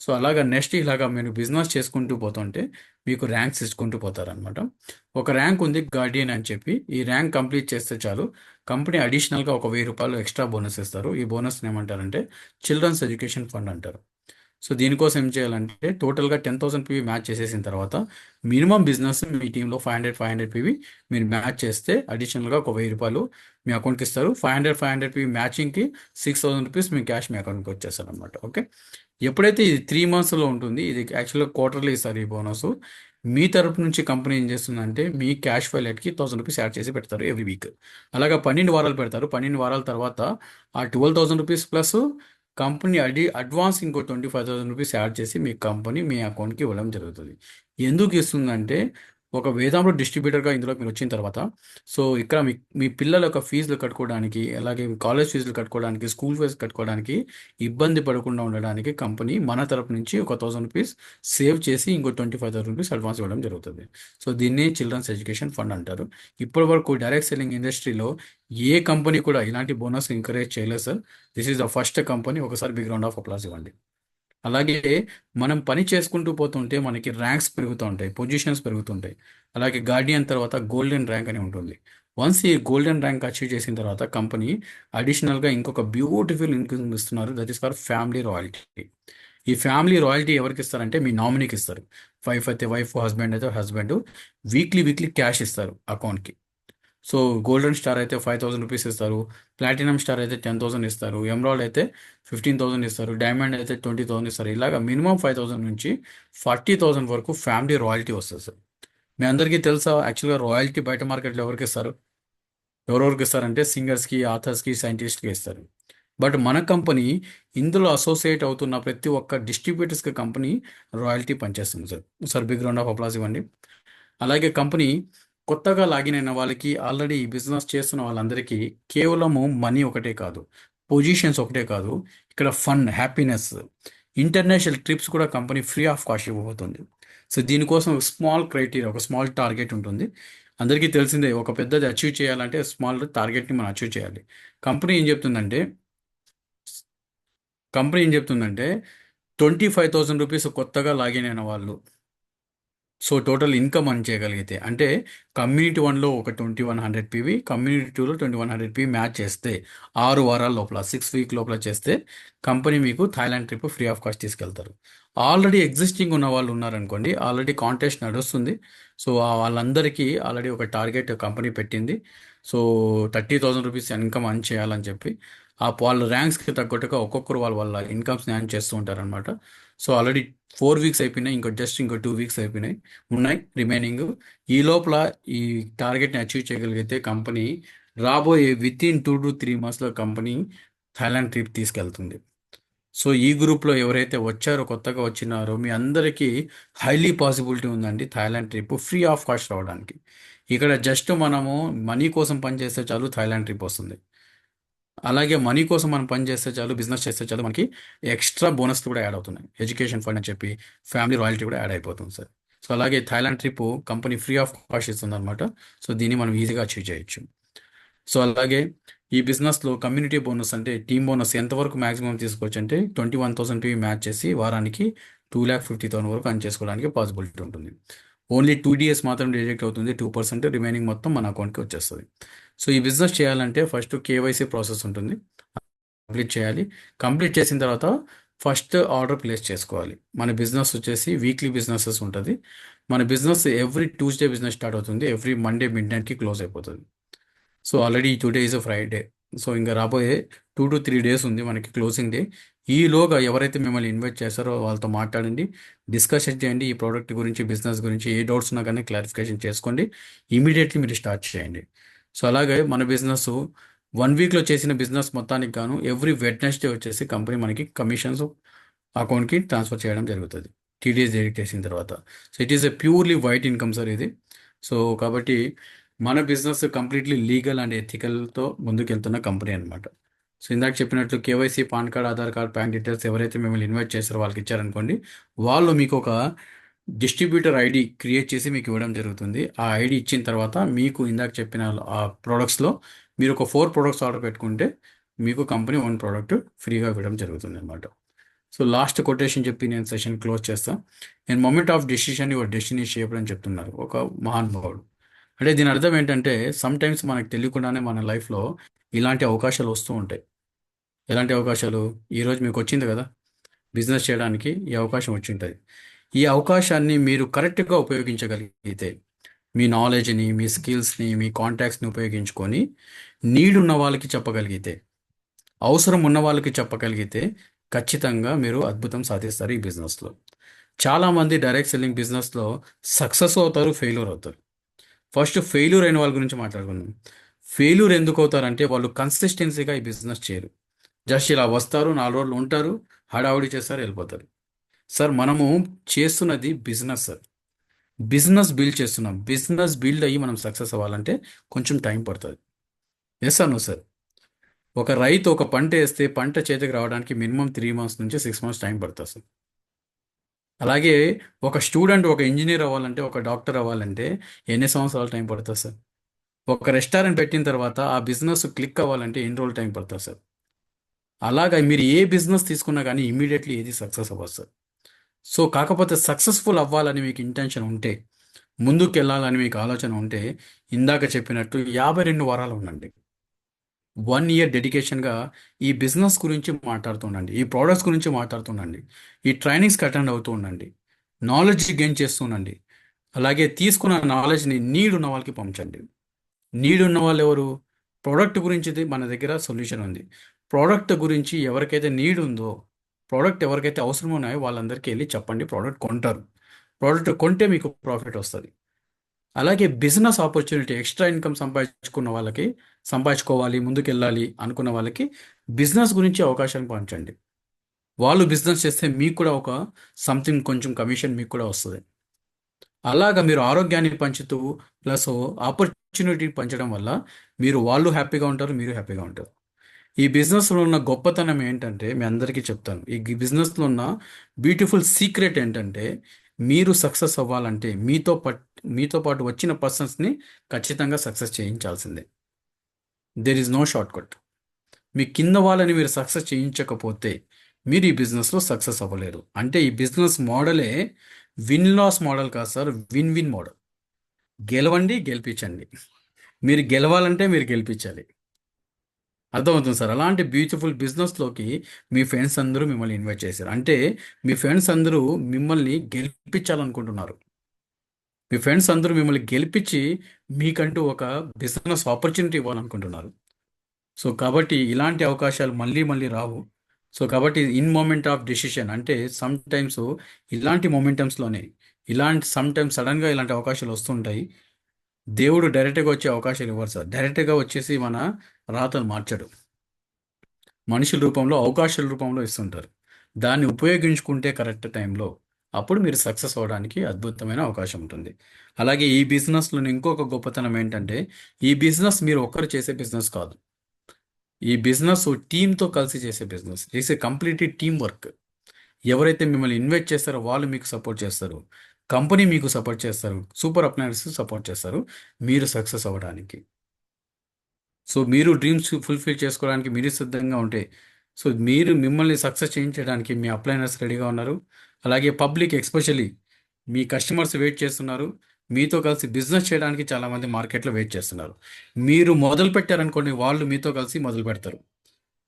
సో అలాగా నెక్స్ట్ ఇలాగా మీరు బిజినెస్ చేసుకుంటూ పోతుంటే మీకు ర్యాంక్స్ ఇచ్చుకుంటూ పోతారనమాట. ఒక ర్యాంక్ ఉంది గార్డియన్ అని చెప్పి, ఈ ర్యాంక్ కంప్లీట్ చేస్తే చాలు కంపెనీ అడిషనల్గా ఒక 1000 రూపాయలు ఎక్స్ట్రా బోనస్ ఇస్తారు. ఈ బోనస్ని ఏమంటారంటే చిల్డ్రన్స్ ఎడ్యుకేషన్ ఫండ్ అంటారు. సో దీనికోసం ఏం చేయాలంటే టోటల్గా 10,000 PV మ్యాచ్ చేసేసిన తర్వాత మినిమం బిజినెస్ మీ టీంలో 500 PV మీరు మ్యాచ్ చేస్తే అడిషనల్గా ఒక 1000 రూపాయలు మీ అకౌంట్కి ఇస్తారు. 500 PV మ్యాచింగ్కి 6,000 రూపీస్ మీ క్యాష్ మీ అకౌంట్కి వచ్చేస్తారు అనమాట. ఓకే. ఎప్పుడైతే ఇది 3 monthsలో ఉంటుంది, ఇది యాక్చువల్గా క్వార్టర్లీ ఇస్తారు ఈ బోనస్. మీ తరపు నుంచి కంపెనీ ఏం చేస్తుందంటే మీ క్యాష్ వైలెట్కి 1,000 రూపీస్ యాడ్ చేసి పెడతారు ఎవ్రీ వీక్. అలాగా 12 వారాలు పెడతారు. 12 వారాల తర్వాత ఆ 12,000 రూపీస్ ప్లస్ కంపెనీ అడ్వాన్స్ ఇంకో 25,000 రూపీస్ యాడ్ చేసి మీ కంపెనీ మీ అకౌంట్కి ఇవ్వడం జరుగుతుంది. ఎందుకు ఇస్తుందంటే ఒక వేదాంలో డిస్ట్రిబ్యూటర్గా ఇందులో మీరు వచ్చిన తర్వాత సో ఇక్కడ మీ పిల్లల యొక్క ఫీజులు కట్టుకోవడానికి, అలాగే కాలేజ్ ఫీజులు కట్టుకోవడానికి, స్కూల్ ఫీజు కట్టుకోవడానికి ఇబ్బంది పడకుండా ఉండడానికి కంపెనీ మన తరపు నుంచి ఒక 1,000 రూపీస్ సేవ్ చేసి ఇంకో 25,000 రూపీస్ అడ్వాన్స్ ఇవ్వడం జరుగుతుంది. సో దీన్ని చిల్డ్రన్స్ ఎడ్యుకేషన్ ఫండ్ అంటారు. ఇప్పటి వరకు డైరెక్ట్ సెల్లింగ్ ఇండస్ట్రీలో ఏ కంపెనీ కూడా ఇలాంటి బోనస్ ఎంకరేజ్ చేయలేదు sir. This is the first company. ఒకసారి బిగ్ రౌండ్ ఆఫ్ అప్లాస్ ఇవ్వండి. అలాగే మనం పని చేసుకుంటూ పోతుంటే మనకి ర్యాంక్స్ పెరుగుతూ ఉంటాయి, పొజిషన్స్ పెరుగుతుంటాయి. అలాగే గార్డియన్ తర్వాత గోల్డెన్ ర్యాంక్ అని ఉంటుంది. వన్స్ ఈ గోల్డెన్ ర్యాంక్ అచీవ్ చేసిన తర్వాత కంపెనీ అడిషనల్గా ఇంకొక బ్యూటిఫుల్ ఇన్కమ్ ఇస్తున్నారు, that is for family royalty. ఈ ఫ్యామిలీ రాయల్టీ ఎవరికి ఇస్తారంటే మీ నామినీకి ఇస్తారు. వైఫ్ అయితే వైఫ్, హస్బెండ్ అయితే హస్బెండ్. వీక్లీ క్యాష్ ఇస్తారు అకౌంట్కి. సో గోల్డెన్ స్టార్ అయితే 5,000 రూపీస్ ఇస్తారు, ప్లాటినం స్టార్ అయితే 10,000 ఇస్తారు, ఎమరాల్డ్ అయితే 15,000 ఇస్తారు, డైమండ్ అయితే 20,000 ఇస్తారు. ఇలాగ మినిమం 5,000 నుంచి 40,000 వరకు ఫ్యామిలీ రాయల్టీ వస్తుంది సార్. మీ అందరికీ తెలుసా యాక్చువల్గా రాయల్టీ బయట మార్కెట్లో ఎవరికి ఇస్తారు? ఎవరెవరికి ఇస్తారంటే సింగర్స్కి, ఆథర్స్కి, సైంటిస్ట్కి ఇస్తారు. బట్ మన కంపెనీ ఇందులో అసోసియేట్ అవుతున్న ప్రతి ఒక్క డిస్ట్రిబ్యూటర్స్కి కంపెనీ రాయల్టీ పనిచేస్తుంది sir. Sir big round of applause ఇవ్వండి. అలాగే కంపెనీ కొత్తగా లాగిన్ అయిన వాళ్ళకి, ఆల్రెడీ ఈ బిజినెస్ చేస్తున్న వాళ్ళందరికీ కేవలము మనీ ఒకటే కాదు, పొజిషన్స్ ఒకటే కాదు, ఇక్కడ ఫన్, హ్యాపీనెస్, ఇంటర్నేషనల్ ట్రిప్స్ కూడా కంపెనీ ఫ్రీ ఆఫ్ కాస్ట్ ఇవ్వబోతుంది. సో దీనికోసం ఒక స్మాల్ క్రైటీరియా, ఒక స్మాల్ టార్గెట్ ఉంటుంది. అందరికీ తెలిసిందే, ఒక పెద్దది అచీవ్ చేయాలంటే స్మాల్ టార్గెట్ని మనం అచీవ్ చేయాలి. కంపెనీ ఏం చెప్తుందంటే కంపెనీ ఏం చెప్తుందంటే 25,000 రూపీస్ కొత్తగా లాగిన్ అయిన వాళ్ళు, సో టోటల్ ఇన్కమ్ అని చేయగలిగితే, అంటే కమ్యూనిటీ వన్లో ఒక 2100 పీవీ, కమ్యూనిటీ టూలో 2100 పీవీ మ్యాచ్ చేస్తే, 6 వారాల లోపల, 6 వీక్ లోపల చేస్తే కంపెనీ మీకు Thailand trip free of cost తీసుకెళ్తారు. ఆల్రెడీ ఎగ్జిస్టింగ్ ఉన్న వాళ్ళు ఉన్నారనుకోండి, ఆల్రెడీ కాంటెస్ట్ నడుస్తుంది. సో వాళ్ళందరికీ ఆల్రెడీ ఒక టార్గెట్ కంపెనీ పెట్టింది. సో 30,000 రూపీస్ ఇన్కమ్ అర్న్ చేయాలని చెప్పి, వాళ్ళ ర్యాంక్స్కి తగ్గట్టుగా ఒక్కొక్కరు వాళ్ళ వాళ్ళ ఇన్కమ్స్ని ఎర్న్ చేస్తూ ఉంటారనమాట. సో ఆల్రెడీ 4 వీక్స్ అయిపోయినాయి, ఇంకో 2 వీక్స్ అయిపోయినాయి, ఉన్నాయి రిమైనింగ్. ఈ లోపల ఈ టార్గెట్ని అచీవ్ చేయగలిగితే కంపెనీ రాబోయే వితిన్ 2 to 3 monthsలో కంపెనీ థాయిలాండ్ ట్రిప్ తీసుకెళ్తుంది. సో ఈ గ్రూప్లో ఎవరైతే వచ్చారో, కొత్తగా వచ్చినారో, మీ అందరికీ హైలీ పాసిబిలిటీ ఉందండి Thailand trip free of cost రావడానికి. ఇక్కడ జస్ట్ మనము మనీ కోసం పనిచేస్తే చాలు, థాయిలాండ్ ట్రిప్ వస్తుంది. అలాగే మనీ కోసం మనం పని చేస్తే చాలు, బిజినెస్ చేస్తే చాలు, మనకి ఎక్స్ట్రా బోనస్ కూడా యాడ్ అవుతున్నాయి. ఎడ్యుకేషన్ ఫండ్ అని చెప్పి ఫ్యామిలీ రాయల్టీ కూడా యాడ్ అయిపోతుంది సార్. సో అలాగే Thailand trip company free of cost ఇస్తుంది అనమాట. సో దీన్ని మనం ఈజీగా అచీవ్ చేయొచ్చు. సో అలాగే ఈ బిజినెస్లో కమ్యూనిటీ బోనస్, అంటే టీమ్ బోనస్ ఎంతవరకు మాక్సిమం తీసుకోవచ్చు అంటే 21,000 మ్యాచ్ చేసి వారానికి 2,50,000 వరకు అర్న్ చేసుకోవడానికి పాసిబిలిటీ ఉంటుంది. ఓన్లీ 2 days మాత్రం డిడక్ట్ అవుతుంది, 2%, రిమైనింగ్ మొత్తం మన అకౌంట్కి వచ్చేస్తుంది. సో ఈ బిజినెస్ చేయాలంటే ఫస్ట్ కేవైసీ ప్రాసెస్ ఉంటుంది, కంప్లీట్ చేయాలి. కంప్లీట్ చేసిన తర్వాత ఫస్ట్ ఆర్డర్ ప్లేస్ చేసుకోవాలి. మన బిజినెస్ వచ్చేసి వీక్లీ బిజినెసెస్ ఉంటుంది. మన business every Tuesday business start అవుతుంది, ఎవ్రీ మండే మిడ్ నైట్కి క్లోజ్ అయిపోతుంది. So already today is Friday. So ఇంకా రాబోయే 2 to 3 days ఉంది మనకి క్లోజింగ్ డే. ఈలోగా ఎవరైతే మిమ్మల్ని ఇన్వైట్ చేస్తారో వాళ్ళతో మాట్లాడండి, డిస్కషన్ చేయండి, ఈ ప్రోడక్ట్ గురించి, బిజినెస్ గురించి ఏ డౌట్స్ ఉన్నా కానీ క్లారిఫికేషన్ చేసుకోండి. ఇమీడియట్లీ మీరు స్టార్ట్ చేయండి. సో అలాగే మన బిజినెస్ 1 వీక్లో చేసిన బిజినెస్ మొత్తానికి గాను ఎవ్రీ వెడ్నెస్డే వచ్చేసి కంపెనీ మనకి కమిషన్స్ అకౌంట్కి ట్రాన్స్ఫర్ చేయడం జరుగుతుంది, టీడీఎస్ డెడిక్ట్ చేసిన తర్వాత. So it is a purely white income sir ఇది. సో కాబట్టి మన బిజినెస్ కంప్లీట్లీ లీగల్ అండ్ ఎథికల్తో ముందుకెళ్తున్న కంపెనీ అనమాట. సో ఇందాక చెప్పినట్లు KYC, PAN card, Aadhaar card, bank details ఎవరైతే మిమ్మల్ని ఇన్వైట్ చేస్తారో వాళ్ళకి ఇచ్చారనుకోండి, వాళ్ళు మీకు ఒక డిస్ట్రిబ్యూటర్ ఐడి క్రియేట్ చేసి మీకు ఇవ్వడం జరుగుతుంది. ఆ ఐడి ఇచ్చిన తర్వాత మీకు ఇందాక చెప్పిన ఆ ప్రోడక్ట్స్లో మీరు ఒక 4 products ఆర్డర్ పెట్టుకుంటే మీకు కంపెనీ 1 product ఫ్రీగా ఇవ్వడం జరుగుతుంది అనమాట. సో లాస్ట్ కొటేషన్ చెప్పి నేను సెషన్ క్లోజ్ చేస్తాను. నేను moment of decision your destiny shaped అని చెప్తున్నారు ఒక మహానుభావుడు. అంటే దీని అర్థం ఏంటంటే, సమ్ టైమ్స్ మనకు తెలియకుండానే మన లైఫ్లో ఇలాంటి అవకాశాలు వస్తూ ఉంటాయి. ఎలాంటి అవకాశాలు? ఈరోజు మీకు వచ్చింది కదా బిజినెస్ చేయడానికి, ఈ అవకాశం వచ్చి ఉంటుంది. ఈ అవకాశాన్ని మీరు కరెక్ట్గా ఉపయోగించగలిగితే, మీ నాలెడ్జ్ని, మీ స్కిల్స్ని, మీ కాంటాక్ట్స్ని ఉపయోగించుకొని నీడ్ ఉన్న వాళ్ళకి చెప్పగలిగితే, అవసరం ఉన్న వాళ్ళకి చెప్పగలిగితే ఖచ్చితంగా మీరు అద్భుతం సాధిస్తారు ఈ బిజినెస్లో. చాలామంది డైరెక్ట్ సెల్లింగ్ బిజినెస్లో సక్సెస్ అవుతారు, ఫెయిల్యూర్ అవుతారు. ఫస్ట్ ఫెయిల్యూర్ అయిన వాళ్ళ గురించి మాట్లాడుకుందాం. ఫెయిల్యూర్ ఎందుకు అవుతారంటే వాళ్ళు కన్సిస్టెన్సీగా ఈ బిజినెస్ చేయరు. జస్ట్ ఇలా వస్తారు, 4 రోజులు ఉంటారు, హడావుడి చేస్తారు, వెళ్ళిపోతారు. సార్ మనము చేస్తున్నది బిజినెస్ సార్, బిజినెస్ బిల్డ్ చేస్తున్నాం. బిజినెస్ బిల్డ్ అయ్యి మనం సక్సెస్ అవ్వాలంటే కొంచెం టైం పడుతుంది. ఎస్ అను సార్. ఒక రైతు ఒక పంట వేస్తే పంట చేతికి రావడానికి మినిమం 3 months నుంచి 6 months టైం పడుతుంది సార్. అలాగే ఒక స్టూడెంట్ ఒక ఇంజనీర్ అవ్వాలంటే, ఒక డాక్టర్ అవ్వాలంటే ఎన్ని సంవత్సరాలు టైం పడుతుంది సార్? ఒక రెస్టారెంట్ పెట్టిన తర్వాత ఆ బిజినెస్ క్లిక్ అవ్వాలంటే ఎన్ని రోజులు టైం పడుతుంది సార్? అలాగా మీరు ఏ బిజినెస్ తీసుకున్నా కానీ ఇమీడియట్లీ ఏది సక్సెస్ అవ్వదు సార్. సో కాకపోతే సక్సెస్ఫుల్ అవ్వాలని మీకు ఇంటెన్షన్ ఉంటే, ముందుకు వెళ్ళాలని మీకు ఆలోచన ఉంటే, ఇందాక చెప్పినట్టు 52 వారాలు ఉండండి. 1 year డెడికేషన్గా ఈ బిజినెస్ గురించి మాట్లాడుతుండండి, ఈ ప్రోడక్ట్స్ గురించి మాట్లాడుతుండండి, ఈ ట్రైనింగ్స్కి అటెండ్ అవుతూ ఉండండి, నాలెడ్జ్ గెయిన్ చేస్తుండండి. అలాగే తీసుకున్న నాలెడ్జ్ని నీడ్ ఉన్న వాళ్ళకి పంచండి. నీడ్ ఉన్న వాళ్ళు ఎవరు? ప్రోడక్ట్ గురించి మన దగ్గర సొల్యూషన్ ఉంది. ప్రోడక్ట్ గురించి ఎవరికైతే నీడ్ ఉందో, ప్రోడక్ట్ ఎవరికైతే అవసరం ఉన్నాయో వాళ్ళందరికీ వెళ్ళి చెప్పండి, ప్రోడక్ట్ కొంటారు. ప్రోడక్ట్ కొంటే మీకు ప్రాఫిట్ వస్తుంది. అలాగే బిజినెస్ ఆపర్చునిటీ, ఎక్స్ట్రా ఇన్కమ్ సంపాదించుకోవాలి, ముందుకు వెళ్ళాలి అనుకున్న వాళ్ళకి బిజినెస్ గురించి అవకాశాన్ని పంచండి. వాళ్ళు బిజినెస్ చేస్తే మీకు కూడా ఒక సంథింగ్, కొంచెం కమిషన్ మీకు కూడా వస్తుంది. అలాగా మీరు ఆరోగ్యాన్ని పంచుతూ ప్లస్ ఆపర్చునిటీ పంచడం వల్ల వాళ్ళు హ్యాపీగా ఉంటారు, మీరు హ్యాపీగా ఉంటారు. ఈ బిజినెస్లో ఉన్న గొప్పతనం ఏంటంటే మీ అందరికీ చెప్తాను. ఈ బిజినెస్లో ఉన్న బ్యూటిఫుల్ సీక్రెట్ ఏంటంటే మీరు సక్సెస్ అవ్వాలంటే మీతో పాటు వచ్చిన పర్సన్స్ని ఖచ్చితంగా సక్సెస్ చేయించాల్సిందే. There is no shortcut. మీ కింద వాళ్ళని మీరు సక్సెస్ చేయించకపోతే మీరు ఈ బిజినెస్లో సక్సెస్ అవ్వలేరు. అంటే ఈ బిజినెస్ మోడలే విన్ లాస్ మోడల్ కాదు సార్, విన్ విన్ మోడల్. గెలవండి, గెలిపించండి. మీరు గెలవాలంటే మీరు గెలిపించాలి. అర్థమవుతుంది సార్. అలాంటి బ్యూటిఫుల్ బిజినెస్లోకి మీ ఫ్రెండ్స్ అందరూ మిమ్మల్ని ఇన్వైట్ చేశారు. అంటే మీ ఫ్రెండ్స్ అందరూ మిమ్మల్ని గెలిపించాలనుకుంటున్నారు. మీ ఫ్రెండ్స్ అందరూ మిమ్మల్ని గెలిపించి మీకంటూ ఒక బిజినెస్ ఆపర్చునిటీ ఇవ్వాలనుకుంటున్నారు. సో కాబట్టి ఇలాంటి అవకాశాలు మళ్ళీ మళ్ళీ రావు. సో కాబట్టి ఇన్ మూమెంట్ ఆఫ్ డెసిషన్ అంటే సమ్ టైమ్స్ ఇలాంటి మొమెంటమ్స్లోనే సమ్ టైమ్స్ సడన్గా ఇలాంటి అవకాశాలు వస్తుంటాయి. దేవుడు డైరెక్ట్గా వచ్చే అవకాశాలు ఇవ్వరు సార్. డైరెక్ట్గా వచ్చేసి మన రాతలు మార్చడు. మనుషుల రూపంలో, అవకాశాల రూపంలో ఇస్తుంటారు. దాన్ని ఉపయోగించుకుంటే కరెక్ట్ టైంలో అప్పుడు మీరు సక్సెస్ అవ్వడానికి అద్భుతమైన అవకాశం ఉంటుంది. అలాగే ఈ బిజినెస్లోని ఇంకొక గొప్పతనం ఏంటంటే ఈ బిజినెస్ మీరు ఒక్కరు చేసే బిజినెస్ కాదు. ఈ బిజినెస్ టీంతో కలిసి చేసే business. It's a completely team work. ఎవరైతే మిమ్మల్ని ఇన్వైట్ చేస్తారో వాళ్ళు మీకు సపోర్ట్ చేస్తారు, కంపెనీ మీకు సపోర్ట్ చేస్తారు, సూపర్ అప్లయన్స్ సపోర్ట్ చేస్తారు మీరు సక్సెస్ అవ్వడానికి. సో మీరు డ్రీమ్స్ ఫుల్ఫిల్ చేసుకోవడానికి మీరు సిద్ధంగా ఉంటే సో మిమ్మల్ని సక్సెస్ చేయించడానికి మీ అప్లైనర్స్ రెడీగా ఉన్నారు. అలాగే పబ్లిక్ ఎస్పెషల్లీ మీ కస్టమర్స్ వెయిట్ చేస్తున్నారు. మీతో కలిసి బిజినెస్ చేయడానికి చాలామంది మార్కెట్లో వెయిట్ చేస్తున్నారు. మీరు మొదలు పెట్టారనుకోండి, వాళ్ళు మీతో కలిసి మొదలు పెడతారు.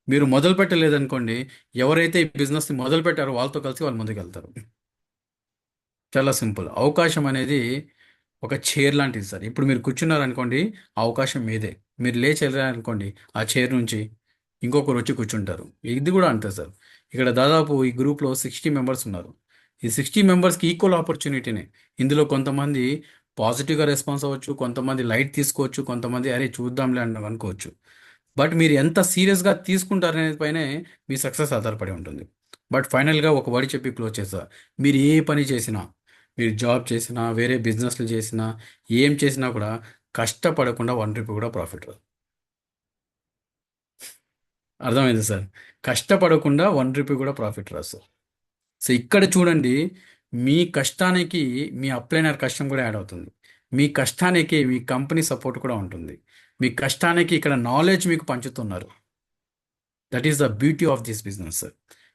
మీరు మొదలు పెట్టలేదనుకోండి, ఎవరైతే ఈ బిజినెస్ని మొదలు పెట్టారో వాళ్ళతో కలిసి వాళ్ళు ముందుకు వెళ్తారు. చాలా సింపుల్. అవకాశం అనేది ఒక చైర్ లాంటిది సార్. ఇప్పుడు మీరు కూర్చున్నారనుకోండి, ఆ అవకాశం మీదే. మీరు లేచి వెళ్ళారనుకోండి, ఆ చైర్ నుంచి ఇంకొకరు వచ్చి కూర్చుంటారు. ఇది కూడా అంతే సార్. ఇక్కడ దాదాపు ఈ గ్రూప్లో 60 మెంబర్స్ ఉన్నారు. ఈ 60 మెంబర్స్కి ఈక్వల్ ఆపర్చునిటీనే. ఇందులో కొంతమంది పాజిటివ్గా రెస్పాన్స్ అవ్వచ్చు, కొంతమంది లైట్ తీసుకోవచ్చు, కొంతమంది అరే చూద్దాంలే అని అనుకోవచ్చు. బట్ మీరు ఎంత సీరియస్గా తీసుకుంటారనే పైనే మీ సక్సెస్ ఆధారపడి ఉంటుంది. బట్ ఫైనల్గా ఒక వర్డ్ చెప్పి క్లోజ్ చేస్తా. మీరు ఏ పని చేసినా, మీరు జాబ్ చేసినా, వేరే బిజినెస్లు చేసినా, ఏం చేసినా కూడా కష్టపడకుండా ₹1 కూడా ప్రాఫిట్ రాదు. అర్థమైంది సార్. కష్టపడకుండా ₹1 కూడా ప్రాఫిట్ రాదు సార్. సో ఇక్కడ చూడండి, మీ కష్టానికి మీ అప్లైనర్ కష్టం కూడా యాడ్ అవుతుంది. మీ కష్టానికి మీ కంపెనీ సపోర్ట్ కూడా ఉంటుంది. మీ కష్టానికి ఇక్కడ నాలెడ్జ్ మీకు పంచుతున్నారు. That is the beauty of this business sir.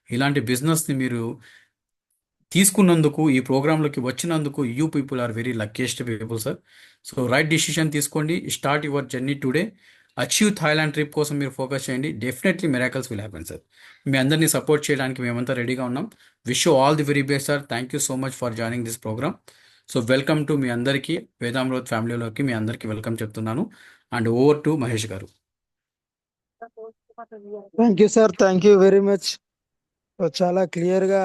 ఇలాంటి బిజినెస్ని మీరు తీసుకున్నందుకు, ఈ ప్రోగ్రాంలోకి వచ్చినందుకు you people are very luckiest people sir. So right decision తీసుకోండి. Start your journey today. Achieve Thailand trip కోసం మీరు ఫోకస్ చేయండి. Definitely miracles will happen sir. మీ అందరినీ సపోర్ట్ చేయడానికి మేమంతా రెడీగా ఉన్నాం. Wish you all the very best sir. Thank you so much for joining this program. So welcome to me అందరికీ వేదామృత్ ఫ్యామిలీలోకి మీ అందరికీ వెల్కమ్ చెప్తున్నాను. అండ్ ఓవర్ టు మహేష్ గారు. Thank you sir, thank you very much. చాలా క్లియర్గా